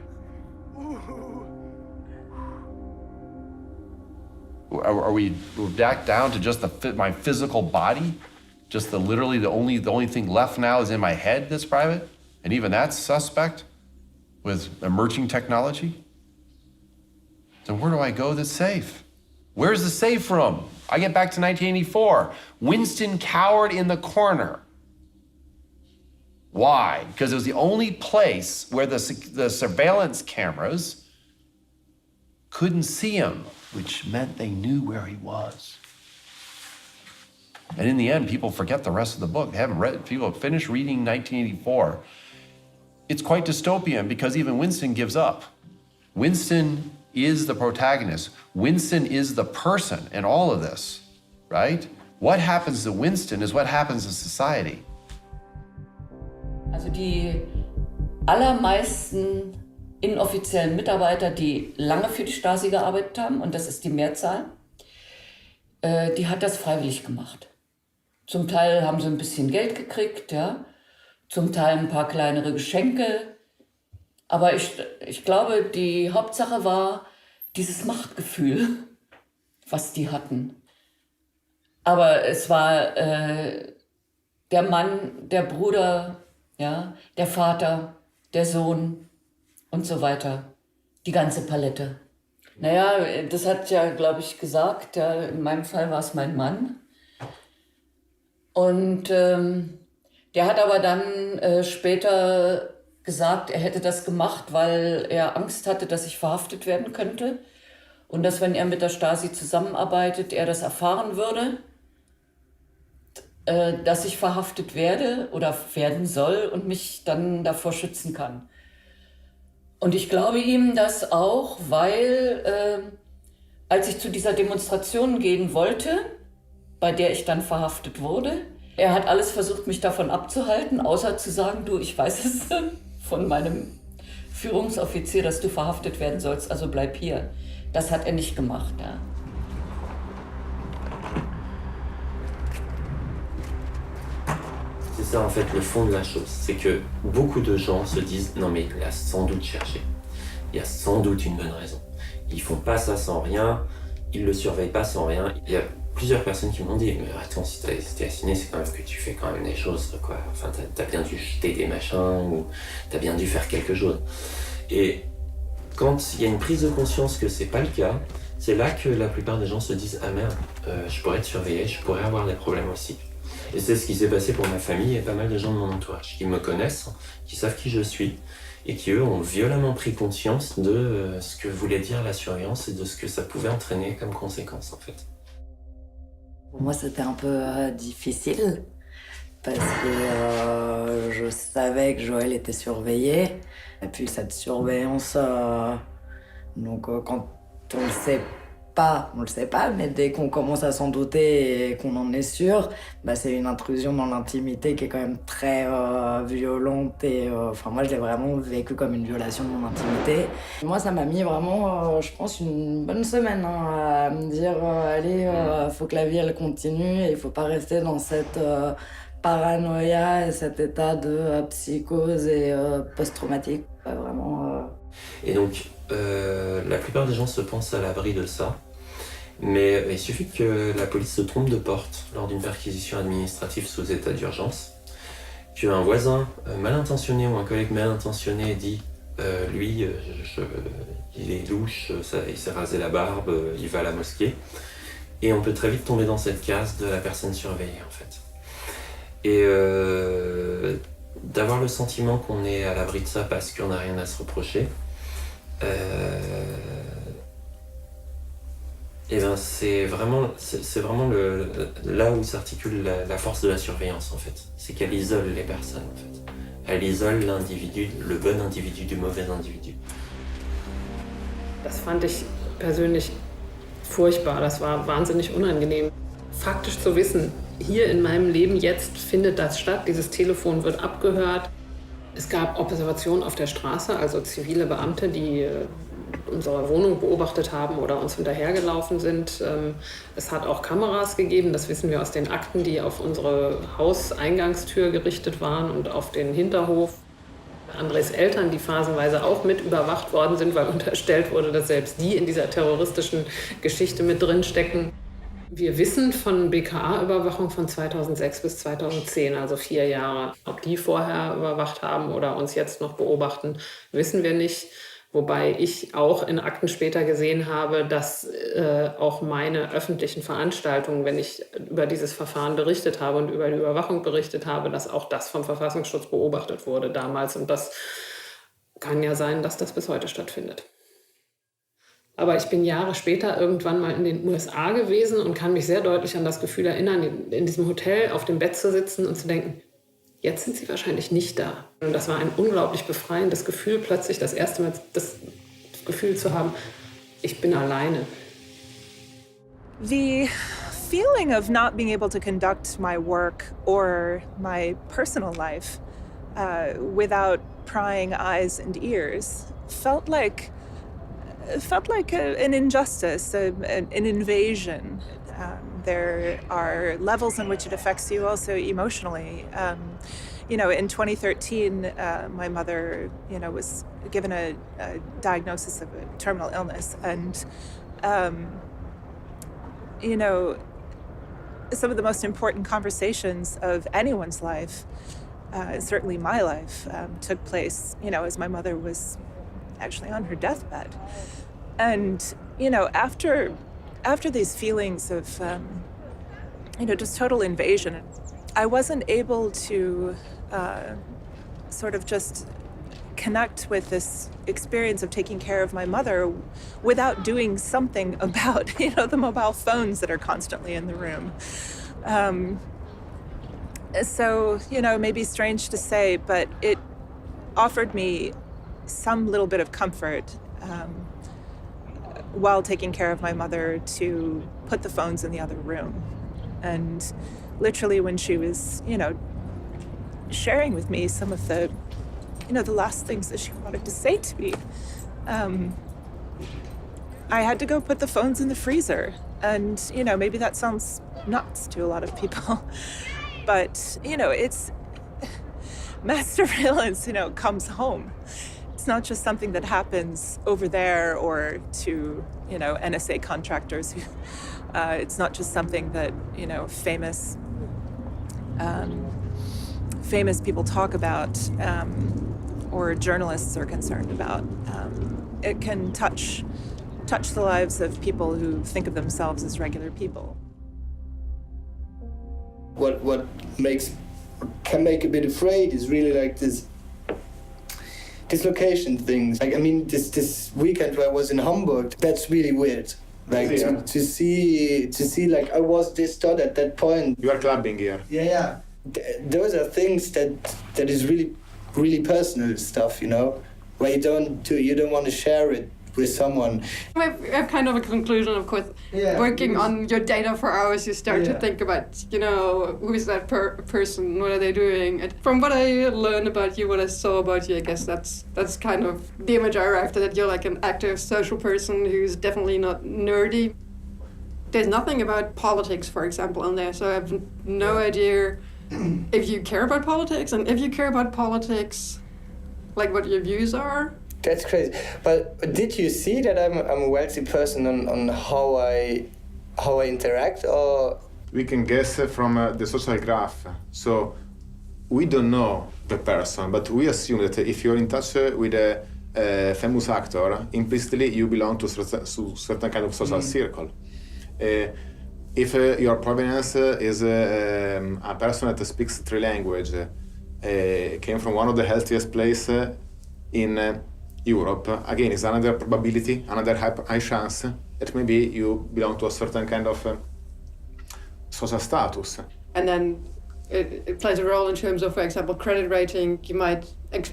Are we back down to just my physical body? Just literally the only thing left now is in my head that's private? And even that's suspect with emerging technology? Then where do I go that's safe? Where's the safe room? I get back to 1984. Winston cowered in the corner. Why? Because it was the only place where the surveillance cameras couldn't see him, which meant they knew where he was. And in the end, people forget the rest of the book. They haven't read, people have finished reading 1984. It's quite dystopian because even Winston gives up. Winston is the protagonist. Winston is the person in all of this, right? What happens to Winston is what happens to society. Also die allermeisten inoffiziellen Mitarbeiter, die lange für die Stasi gearbeitet haben, und das ist die Mehrzahl, die hat das freiwillig gemacht. Zum Teil haben sie ein bisschen Geld gekriegt, ja, zum Teil ein paar kleinere Geschenke. Aber ich glaube, die Hauptsache war dieses Machtgefühl, was die hatten. Aber es war der Mann, der Bruder, ja, der Vater, der Sohn und so weiter. Die ganze Palette. Naja, das hat ja, glaube ich, gesagt, ja, in meinem Fall war es mein Mann. Und der hat aber dann später gesagt, er hätte das gemacht, weil er Angst hatte, dass ich verhaftet werden könnte. Und dass, wenn er mit der Stasi zusammenarbeitet, er das erfahren würde, dass ich verhaftet werde oder werden soll und mich dann davor schützen kann. Und ich glaube ihm das auch, weil als ich zu dieser Demonstration gehen wollte, bei der ich dann verhaftet wurde, er hat alles versucht, mich davon abzuhalten, außer zu sagen, du, ich weiß es von meinem Führungsoffizier, dass du verhaftet werden sollst, also bleib hier. Das hat er nicht gemacht, ja. C'est ça en fait le fond de la chose, c'est que beaucoup de gens se disent non mais il a sans doute cherché, il y a sans doute une bonne raison. Ils font pas ça sans rien, ils le surveillent pas sans rien. Il y a plusieurs personnes qui m'ont dit mais attends, si t'es assigné, c'est quand même que tu fais quand même des choses quoi. Enfin t'as bien dû jeter des machins ou t'as bien dû faire quelque chose. Et quand il y a une prise de conscience que c'est pas le cas, c'est là que la plupart des gens se disent ah merde, je pourrais être surveillé, je pourrais avoir des problèmes aussi. Et c'est ce qui s'est passé pour ma famille et pas mal de gens de mon entourage qui me connaissent, qui savent qui je suis et qui eux ont violemment pris conscience de ce que voulait dire la surveillance et de ce que ça pouvait entraîner comme conséquence en fait. Pour moi c'était un peu difficile parce que je savais que Joël était surveillé et puis cette surveillance, donc quand on le sait pas, mais dès qu'on commence à s'en douter et qu'on en est sûr, bah c'est une intrusion dans l'intimité qui est quand même très violente et enfin moi je l'ai vraiment vécu comme une violation de mon intimité. Moi ça m'a mis vraiment, je pense, une bonne semaine à me dire allez, faut que la vie elle continue et il faut pas rester dans cette paranoïa et cet état de psychose et post-traumatique. Vraiment. Et donc la plupart des gens se pensent à l'abri de ça. Mais il suffit que la police se trompe de porte lors d'une perquisition administrative sous état d'urgence, qu'un voisin mal intentionné ou un collègue mal intentionné dit lui, il est louche, il s'est rasé la barbe, il va à la mosquée, et on peut très vite tomber dans cette case de la personne surveillée en fait. Et d'avoir le sentiment qu'on est à l'abri de ça parce qu'on n'a rien à se reprocher, et ben c'est vraiment là où s'articule la force de la surveillance en fait. C'est qu'elle isole les personnes en fait. Elle isole l'individu, le bon individu du mauvais individu. Das fand ich persönlich furchtbar, das war wahnsinnig unangenehm. Faktisch zu wissen, hier in meinem Leben jetzt findet das statt, dieses Telefon wird abgehört. Es gab Observationen auf der Straße, also zivile Beamte, die unsere Wohnung beobachtet haben oder uns hinterhergelaufen sind. Es hat auch Kameras gegeben, das wissen wir aus den Akten, die auf unsere Hauseingangstür gerichtet waren und auf den Hinterhof. Andres Eltern, die phasenweise auch mit überwacht worden sind, weil unterstellt wurde, dass selbst die in dieser terroristischen Geschichte mit drin stecken. Wir wissen von BKA-Überwachung von 2006 bis 2010, also 4 Jahre. Ob die vorher überwacht haben oder uns jetzt noch beobachten, wissen wir nicht. Wobei ich auch in Akten später gesehen habe, dass auch meine öffentlichen Veranstaltungen, wenn ich über dieses Verfahren berichtet habe und über die Überwachung berichtet habe, dass auch das vom Verfassungsschutz beobachtet wurde damals. Und das kann ja sein, dass das bis heute stattfindet. Aber ich bin Jahre später irgendwann mal in den USA gewesen und kann mich sehr deutlich an das Gefühl erinnern, in diesem Hotel auf dem Bett zu sitzen und zu denken, jetzt sind sie wahrscheinlich nicht da. Und das war ein unglaublich befreiendes Gefühl, plötzlich das erste Mal das Gefühl zu haben, ich bin alleine. The feeling of not being able to conduct my work or my personal life without prying eyes and ears felt like an injustice, an invasion. There are levels in which it affects you also emotionally. In 2013, my mother, was given a diagnosis of a terminal illness, and some of the most important conversations of anyone's life, certainly my life, took place, as my mother was actually on her deathbed. And, after these feelings of, just total invasion, I wasn't able to sort of just connect with this experience of taking care of my mother without doing something about, the mobile phones that are constantly in the room. So, maybe strange to say, but it offered me some little bit of comfort while taking care of my mother to put the phones in the other room. And literally when she was, sharing with me some of the, the last things that she wanted to say to me, I had to go put the phones in the freezer. And, maybe that sounds nuts to a lot of people, but, it's mass surveillance, comes home. It's not just something that happens over there or to, NSA contractors. It's not just something that, famous people talk about or journalists are concerned about. It can touch the lives of people who think of themselves as regular people. What can make a bit afraid is really like this dislocation things. Like, this weekend where I was in Hamburg, that's really weird. Like to see like I was this dot at that point. You are clubbing here. Yeah. Those are things that is really, really personal stuff, where you don't want to share it with someone. I have kind of a conclusion, of course. Yeah. Working on your data for hours, you start to think about, who is that person, what are they doing? And from what I learned about you, what I saw about you, I guess that's kind of the image I arrived at, that you're like an active social person who's definitely not nerdy. There's nothing about politics, for example, on there, so I have no idea if you care about politics, and if you care about politics, like what your views are. That's crazy. But did you see that I'm a wealthy person on how I interact, or? We can guess from the social graph. So we don't know the person, but we assume that if you're in touch with a famous actor, implicitly you belong to certain kind of social circle. If your provenance is a person that speaks 3 languages, came from one of the healthiest places in Europe, again, is another probability, another high chance that maybe you belong to a certain kind of social status. And then it plays a role in terms of, for example, credit rating.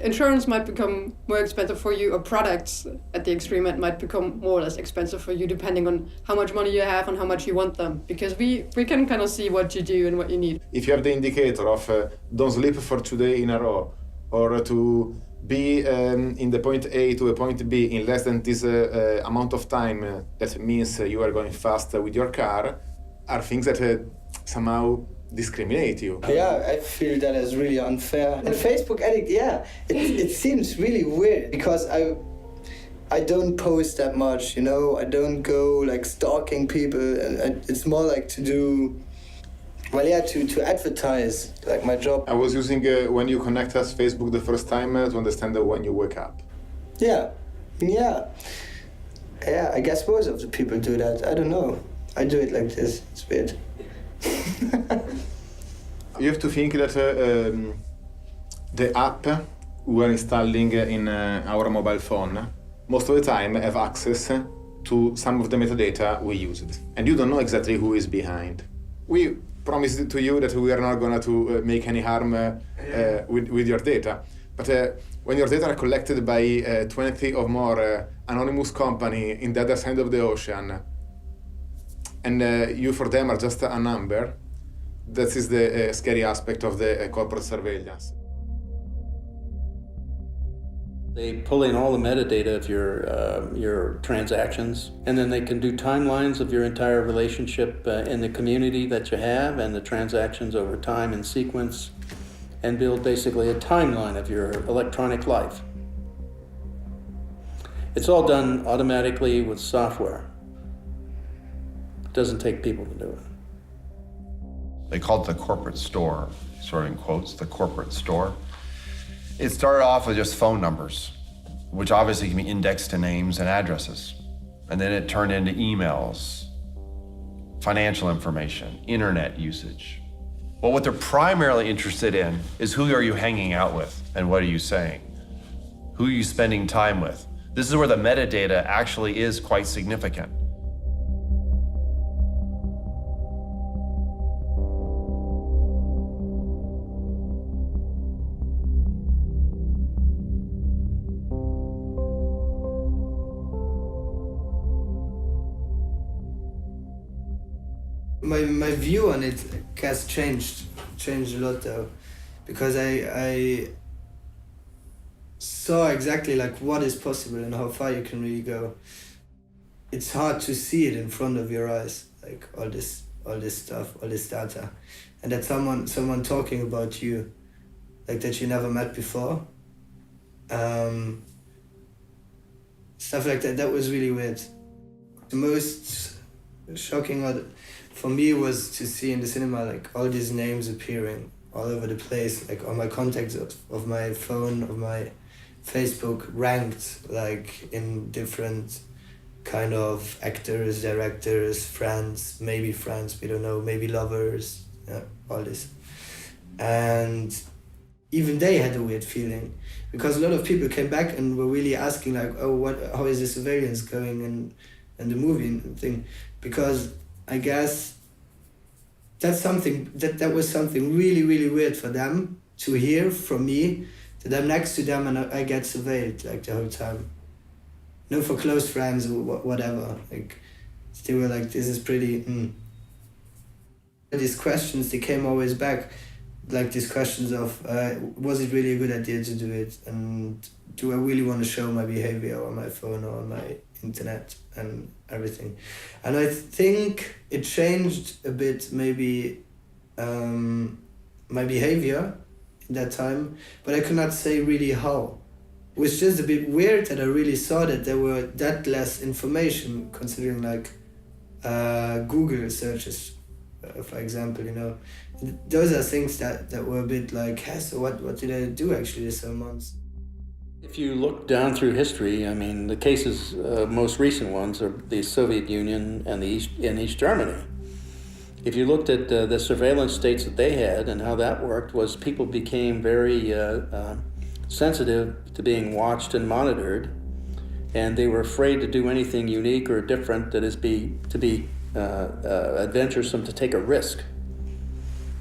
Insurance might become more expensive for you, or products at the extreme end might become more or less expensive for you, depending on how much money you have and how much you want them. Because we can kind of see what you do and what you need. If you have the indicator of don't sleep for 2 days in a row, or to be in the point A to a point B in less than this amount of time, that means you are going fast with your car, are things that somehow discriminate you. Yeah, I feel that is really unfair. And Facebook addict, yeah, it seems really weird because I don't post that much, you know. I don't go like stalking people, and it's more like to do, well, yeah, to advertise like my job. I was using when you connect us Facebook the first time to understand when you wake up. Yeah, I guess most of the people do that. I don't know. I do it like this. It's weird. You have to think that the app we are installing in our mobile phone most of the time have access to some of the metadata we used. And you don't know exactly who is behind. We promised to you that we are not going to make any harm with your data. But when your data are collected by 20 or more anonymous company in the other side of the ocean, and you for them are just a number, that is the scary aspect of the corporate surveillance. They pull in all the metadata of your transactions, and then they can do timelines of your entire relationship in the community that you have and the transactions over time in sequence, and build basically a timeline of your electronic life. It's all done automatically with software. It doesn't take people to do it. They called it the corporate store, sort of in quotes, the corporate store. It started off with just phone numbers, which obviously can be indexed to names and addresses. And then it turned into emails, financial information, internet usage. Well, what they're primarily interested in is who are you hanging out with and what are you saying? Who are you spending time with? This is where the metadata actually is quite significant. My view on it has changed a lot though, because I saw exactly like what is possible and how far you can really go. It's hard to see it in front of your eyes, like all this stuff, all this data, and that someone talking about you, like that you never met before. Stuff like that. That was really weird. The most shocking for me was to see in the cinema like all these names appearing all over the place, like all my contacts of my phone, of my Facebook ranked like in different kind of actors, directors, friends, we don't know, maybe lovers, yeah, all this. And even they had a weird feeling because a lot of people came back and were really asking like, oh, how is the surveillance going and the movie thing, because I guess that's something that was something really, really weird for them to hear from me, that I'm next to them and I get surveilled like the whole time. No, for close friends or whatever. Like they were like, this is pretty. These questions, they came always back, like these questions of, was it really a good idea to do it, and do I really want to show my behavior on my phone or on my internet and everything. And I think it changed a bit maybe my behavior in that time, but I could not say really how. It was just a bit weird that I really saw that there were that less information, considering like Google searches, for example, you know. Those are things that were a bit like, hey, so what did I do actually this whole month? If you look down through history, I mean, the cases, most recent ones are the Soviet Union and East Germany. If you looked at the surveillance states that they had and how that worked, was people became very sensitive to being watched and monitored, and they were afraid to do anything unique or different that is adventuresome, to take a risk,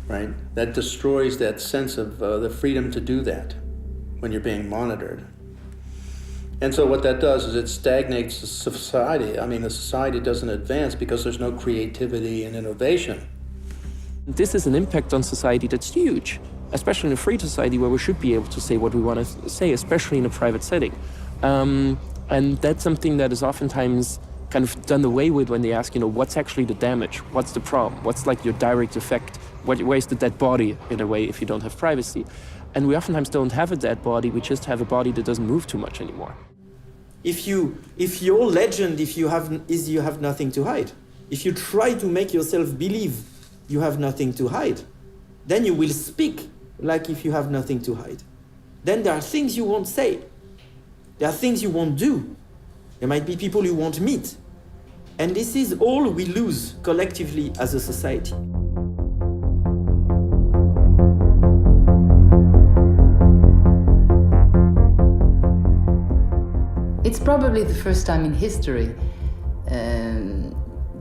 right? That destroys that sense of the freedom to do that when you're being monitored. And so what that does is it stagnates the society. I mean, the society doesn't advance because there's no creativity and innovation. This is an impact on society that's huge, especially in a free society where we should be able to say what we want to say, especially in a private setting. And that's something that is oftentimes kind of done away with when they ask, you know, what's actually the damage? What's the problem? What's like your direct effect Where's the dead body, in a way, if you don't have privacy? And we oftentimes don't have a dead body, we just have a body that doesn't move too much anymore. If your legend, you have nothing to hide. If you try to make yourself believe you have nothing to hide, then you will speak like if you have nothing to hide. Then there are things you won't say. There are things you won't do. There might be people you won't meet. And this is all we lose collectively as a society. It's probably the first time in history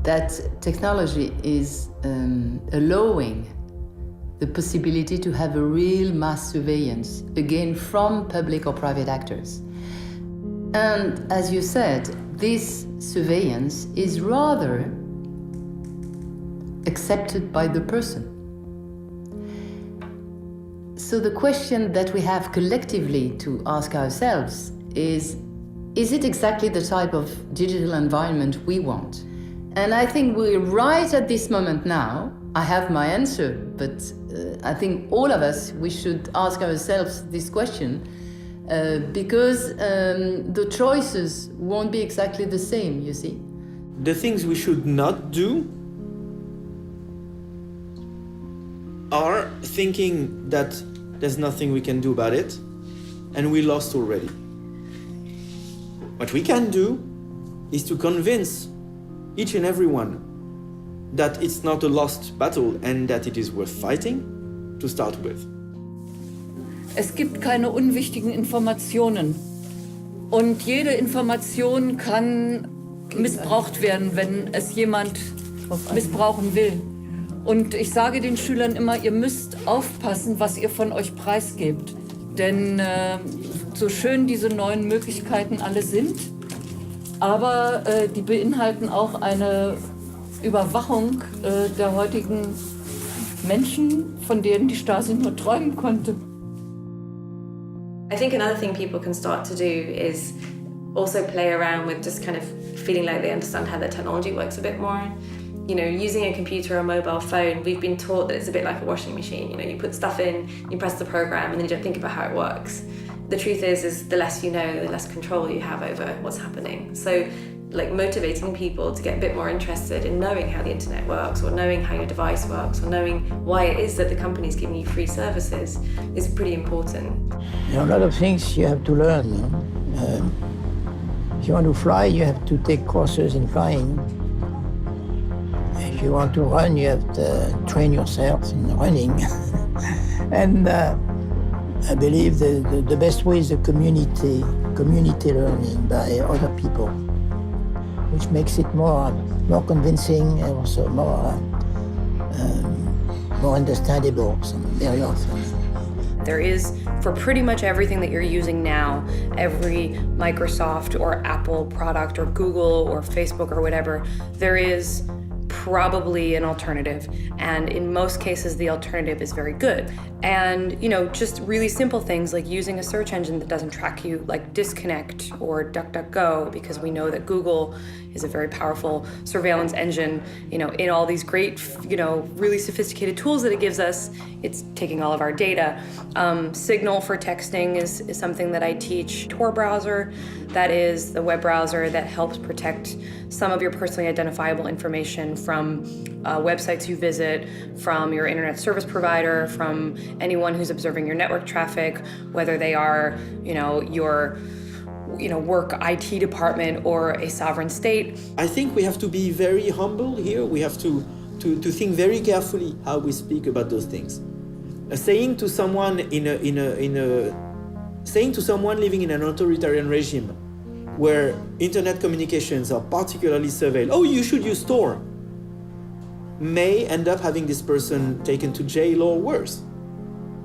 that technology is allowing the possibility to have a real mass surveillance, again, from public or private actors. And as you said, this surveillance is rather accepted by the person. So the question that we have collectively to ask ourselves is it exactly the type of digital environment we want? And I think we're right at this moment now. I have my answer, but I think all of us, we should ask ourselves this question because the choices won't be exactly the same, you see. The things we should not do are thinking that there's nothing we can do about it and we lost already. What we can do is to convince each and everyone that it's not a lost battle and that it is worth fighting to start with. Es gibt keine unwichtigen Informationen. Und jede Information kann missbraucht werden, wenn es jemand missbrauchen will. Und ich sage den Schülern immer, ihr müsst aufpassen, was ihr von euch preisgebt. Denn so schön diese neuen Möglichkeiten alle sind, aber die beinhalten auch eine Überwachung der heutigen Menschen, von denen die Stasi nur träumen konnte. I think another thing people can start to do is also play around with just kind of feeling like they understand how the technology works a bit more. You know, using a computer or a mobile phone, we've been taught that it's a bit like a washing machine. You know, you put stuff in, you press the program, and then you don't think about how it works. The truth is the less you know, the less control you have over what's happening. So, like, motivating people to get a bit more interested in knowing how the internet works, or knowing how your device works, or knowing why it is that the company's giving you free services is pretty important. There are a lot of things you have to learn. If you want to fly, you have to take courses in flying. If you want to run, you have to train yourself in running. And I believe the best way is the community learning by other people, which makes it more convincing and also more understandable very often. There is, for pretty much everything that you're using now, every Microsoft or Apple product or Google or Facebook or whatever, there is probably an alternative. And in most cases, the alternative is very good. And, you know, just really simple things like using a search engine that doesn't track you, like Disconnect or DuckDuckGo, because we know that Google is a very powerful surveillance engine, you know, in all these great, you know, really sophisticated tools that it gives us. It's taking all of our data. Signal for texting is something that I teach. Tor browser, that is the web browser that helps protect some of your personally identifiable information from websites you visit, from your internet service provider, from anyone who's observing your network traffic, whether they are, you know, your work IT department or a sovereign state. I think we have to be very humble here. We have to think very carefully how we speak about those things. Saying to someone saying to someone living in an authoritarian regime where internet communications are particularly surveilled, oh, you should use Tor, may end up having this person taken to jail or worse.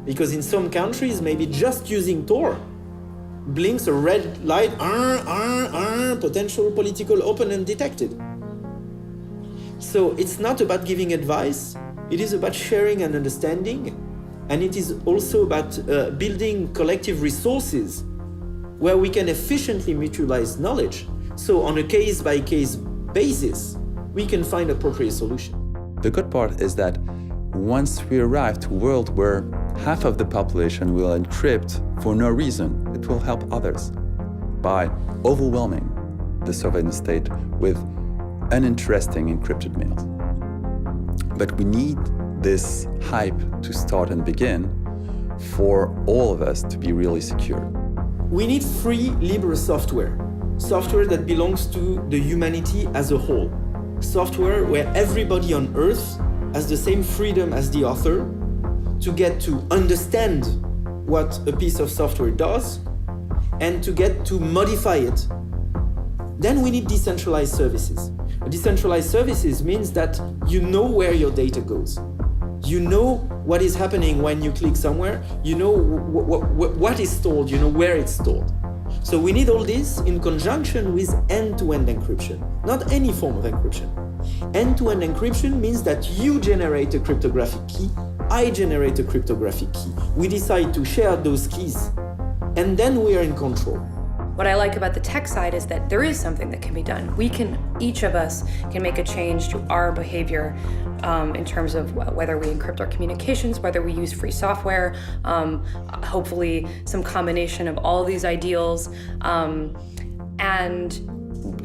Because in some countries, maybe just using Tor blinks a red light, potential political opponent detected. So it's not about giving advice, it is about sharing and understanding, and it is also about building collective resources where we can efficiently mutualize knowledge. So on a case-by-case basis, we can find appropriate solutions. The good part is that once we arrive to a world where half of the population will encrypt for no reason, it will help others by overwhelming the surveillance state with uninteresting encrypted mails. But we need this hype to start and begin for all of us to be really secure. We need free, liberal software. Software that belongs to the humanity as a whole. Software where everybody on Earth has the same freedom as the author to get to understand what a piece of software does and to get to modify it. Then we need decentralized services. Decentralized services means that you know where your data goes. You know what is happening when you click somewhere. You know what is stored, you know where it's stored. So we need all this in conjunction with end-to-end encryption, not any form of encryption. End-to-end encryption means that you generate a cryptographic key, I generate a cryptographic key. We decide to share those keys, and then we are in control. What I like about the tech side is that there is something that can be done. Each of us can make a change to our behavior in terms of whether we encrypt our communications, whether we use free software, hopefully some combination of all these ideals. And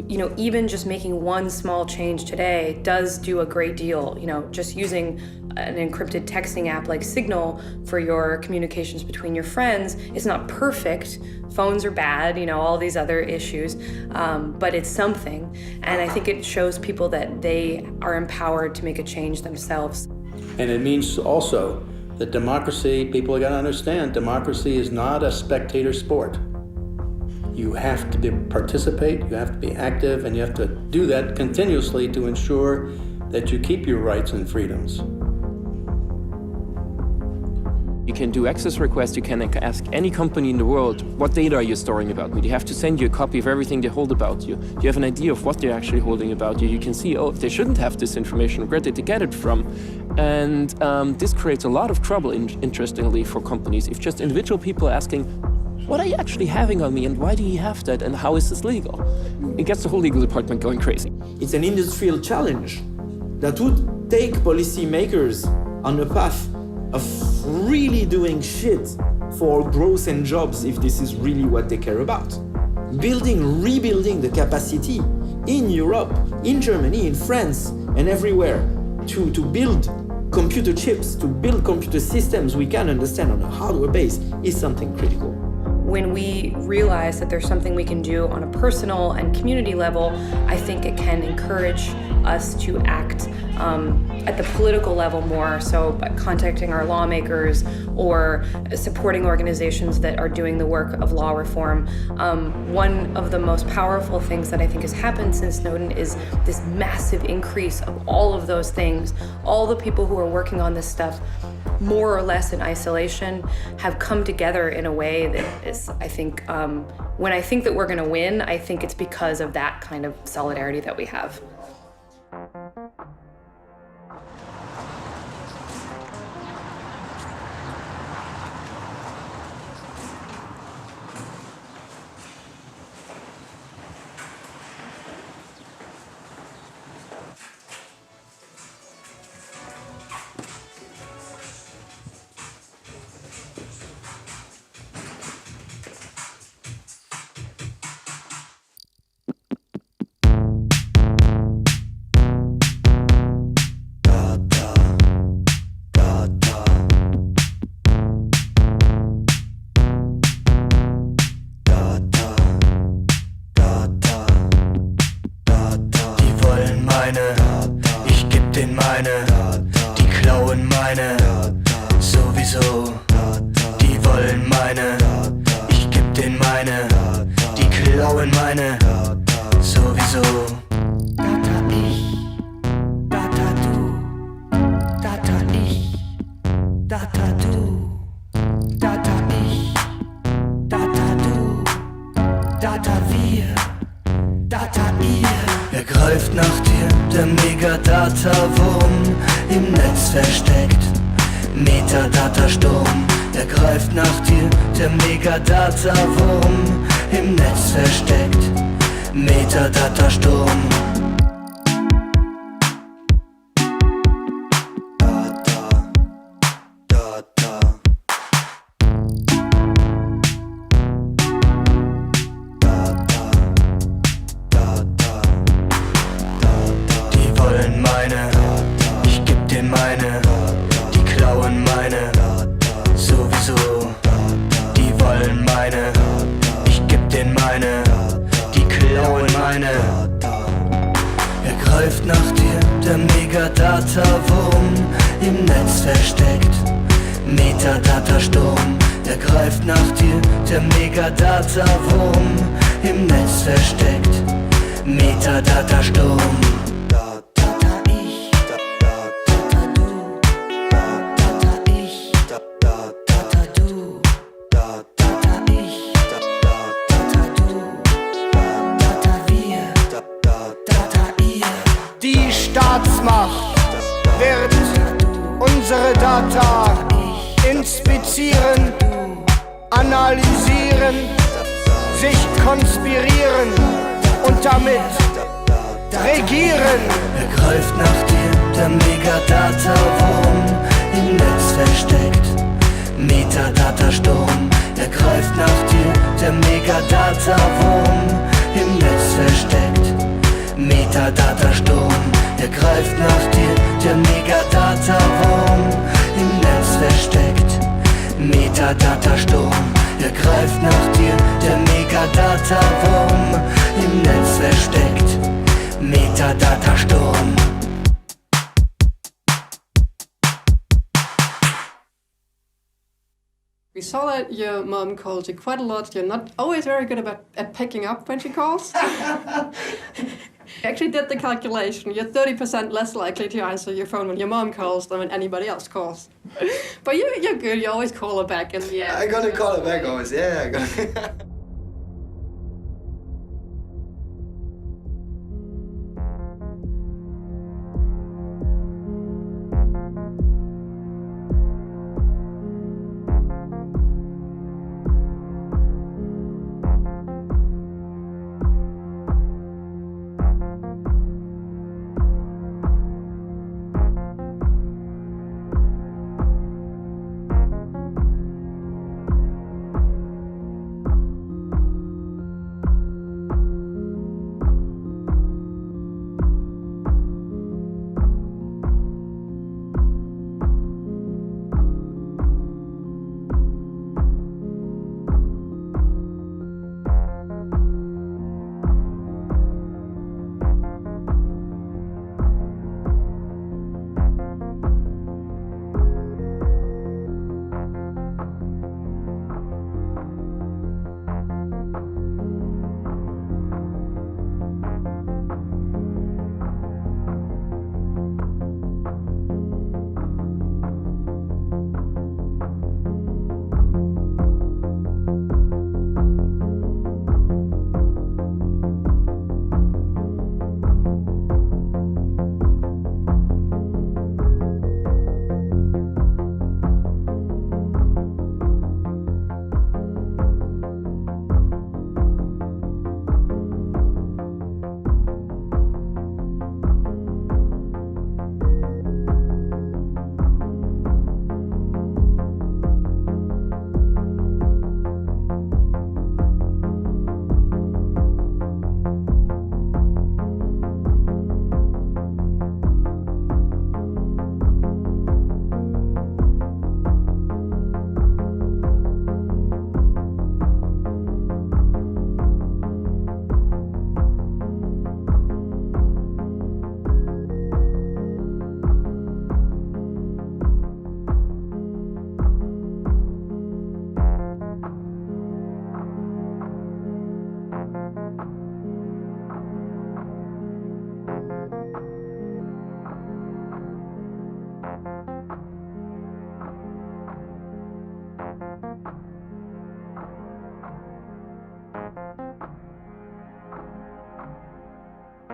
even just making one small change today does do a great deal. Just using an encrypted texting app like Signal for your communications between your friends is not perfect. Phones are bad, all these other issues, but it's something. And I think it shows people that they are empowered to make a change themselves. And it means also that democracy, people got to understand, democracy is not a spectator sport. You have to participate, you have to be active, and you have to do that continuously to ensure that you keep your rights and freedoms. You can do access requests, you can ask any company in the world, what data are you storing about me? They have to send you a copy of everything they hold about you. You have an idea of what they're actually holding about you. You can see, they shouldn't have this information, where did they get it from? And this creates a lot of trouble, interestingly, for companies. If just individual people are asking, what are you actually having on me and why do you have that and how is this legal? It gets the whole legal department going crazy. It's an industrial challenge that would take policymakers on a path of really doing shit for growth and jobs if this is really what they care about. Rebuilding the capacity in Europe, in Germany, in France, and everywhere to build computer chips, to build computer systems we can understand on a hardware base is something critical. When we realize that there's something we can do on a personal and community level, I think it can encourage us to act at the political level more, so by contacting our lawmakers or supporting organizations that are doing the work of law reform. One of the most powerful things that I think has happened since Snowden is this massive increase of all of those things. All the people who are working on this stuff, more or less in isolation, have come together in a way that is, I think, when I think that we're going to win, I think it's because of that kind of solidarity that we have. Ich geb denen meine, die klauen meine, sowieso. Die wollen meine, ich geb denen meine, die klauen meine, sowieso. Data ich, Data du, Data ich, Data du, Data ich, Data du, Data wir, Data ihr. Er greift nach dir, der Megadata-Wurm, im Netz versteckt, Metadata-Sturm. Er greift nach dir, der Megadata-Wurm, im Netz versteckt, Metadata-Sturm. Data. Beine, die klauen meine. Er greift nach dir, der Megadata-Wurm, im Netz versteckt. Metadata-Sturm, er greift nach dir, der Megadata-Wurm, im Netz versteckt. Metadata-Sturm. Die Staatsmacht wird unsere Data inspizieren, analysieren, sich konspirieren und damit regieren. Er greift nach dir, der Megadata-Wurm, im Netz versteckt. Metadata-Sturm, er greift nach dir, der Megadata-Wurm, im Netz versteckt. Metadata-Sturm, er greift nach dir, der Megadata-Wurm, im Netz versteckt. Metadata-Sturm, er greift nach dir, der Megadata-Wurm, im Netz versteckt. Metadata-Sturm. We saw that your mom calls you quite a lot. You're not always very good at picking up when she calls. I actually did the calculation. You're 30% less likely to answer your phone when your mom calls than when anybody else calls. But you're good. You always call her back in the end. I gotta call her back always, yeah. I gotta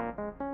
Thank you.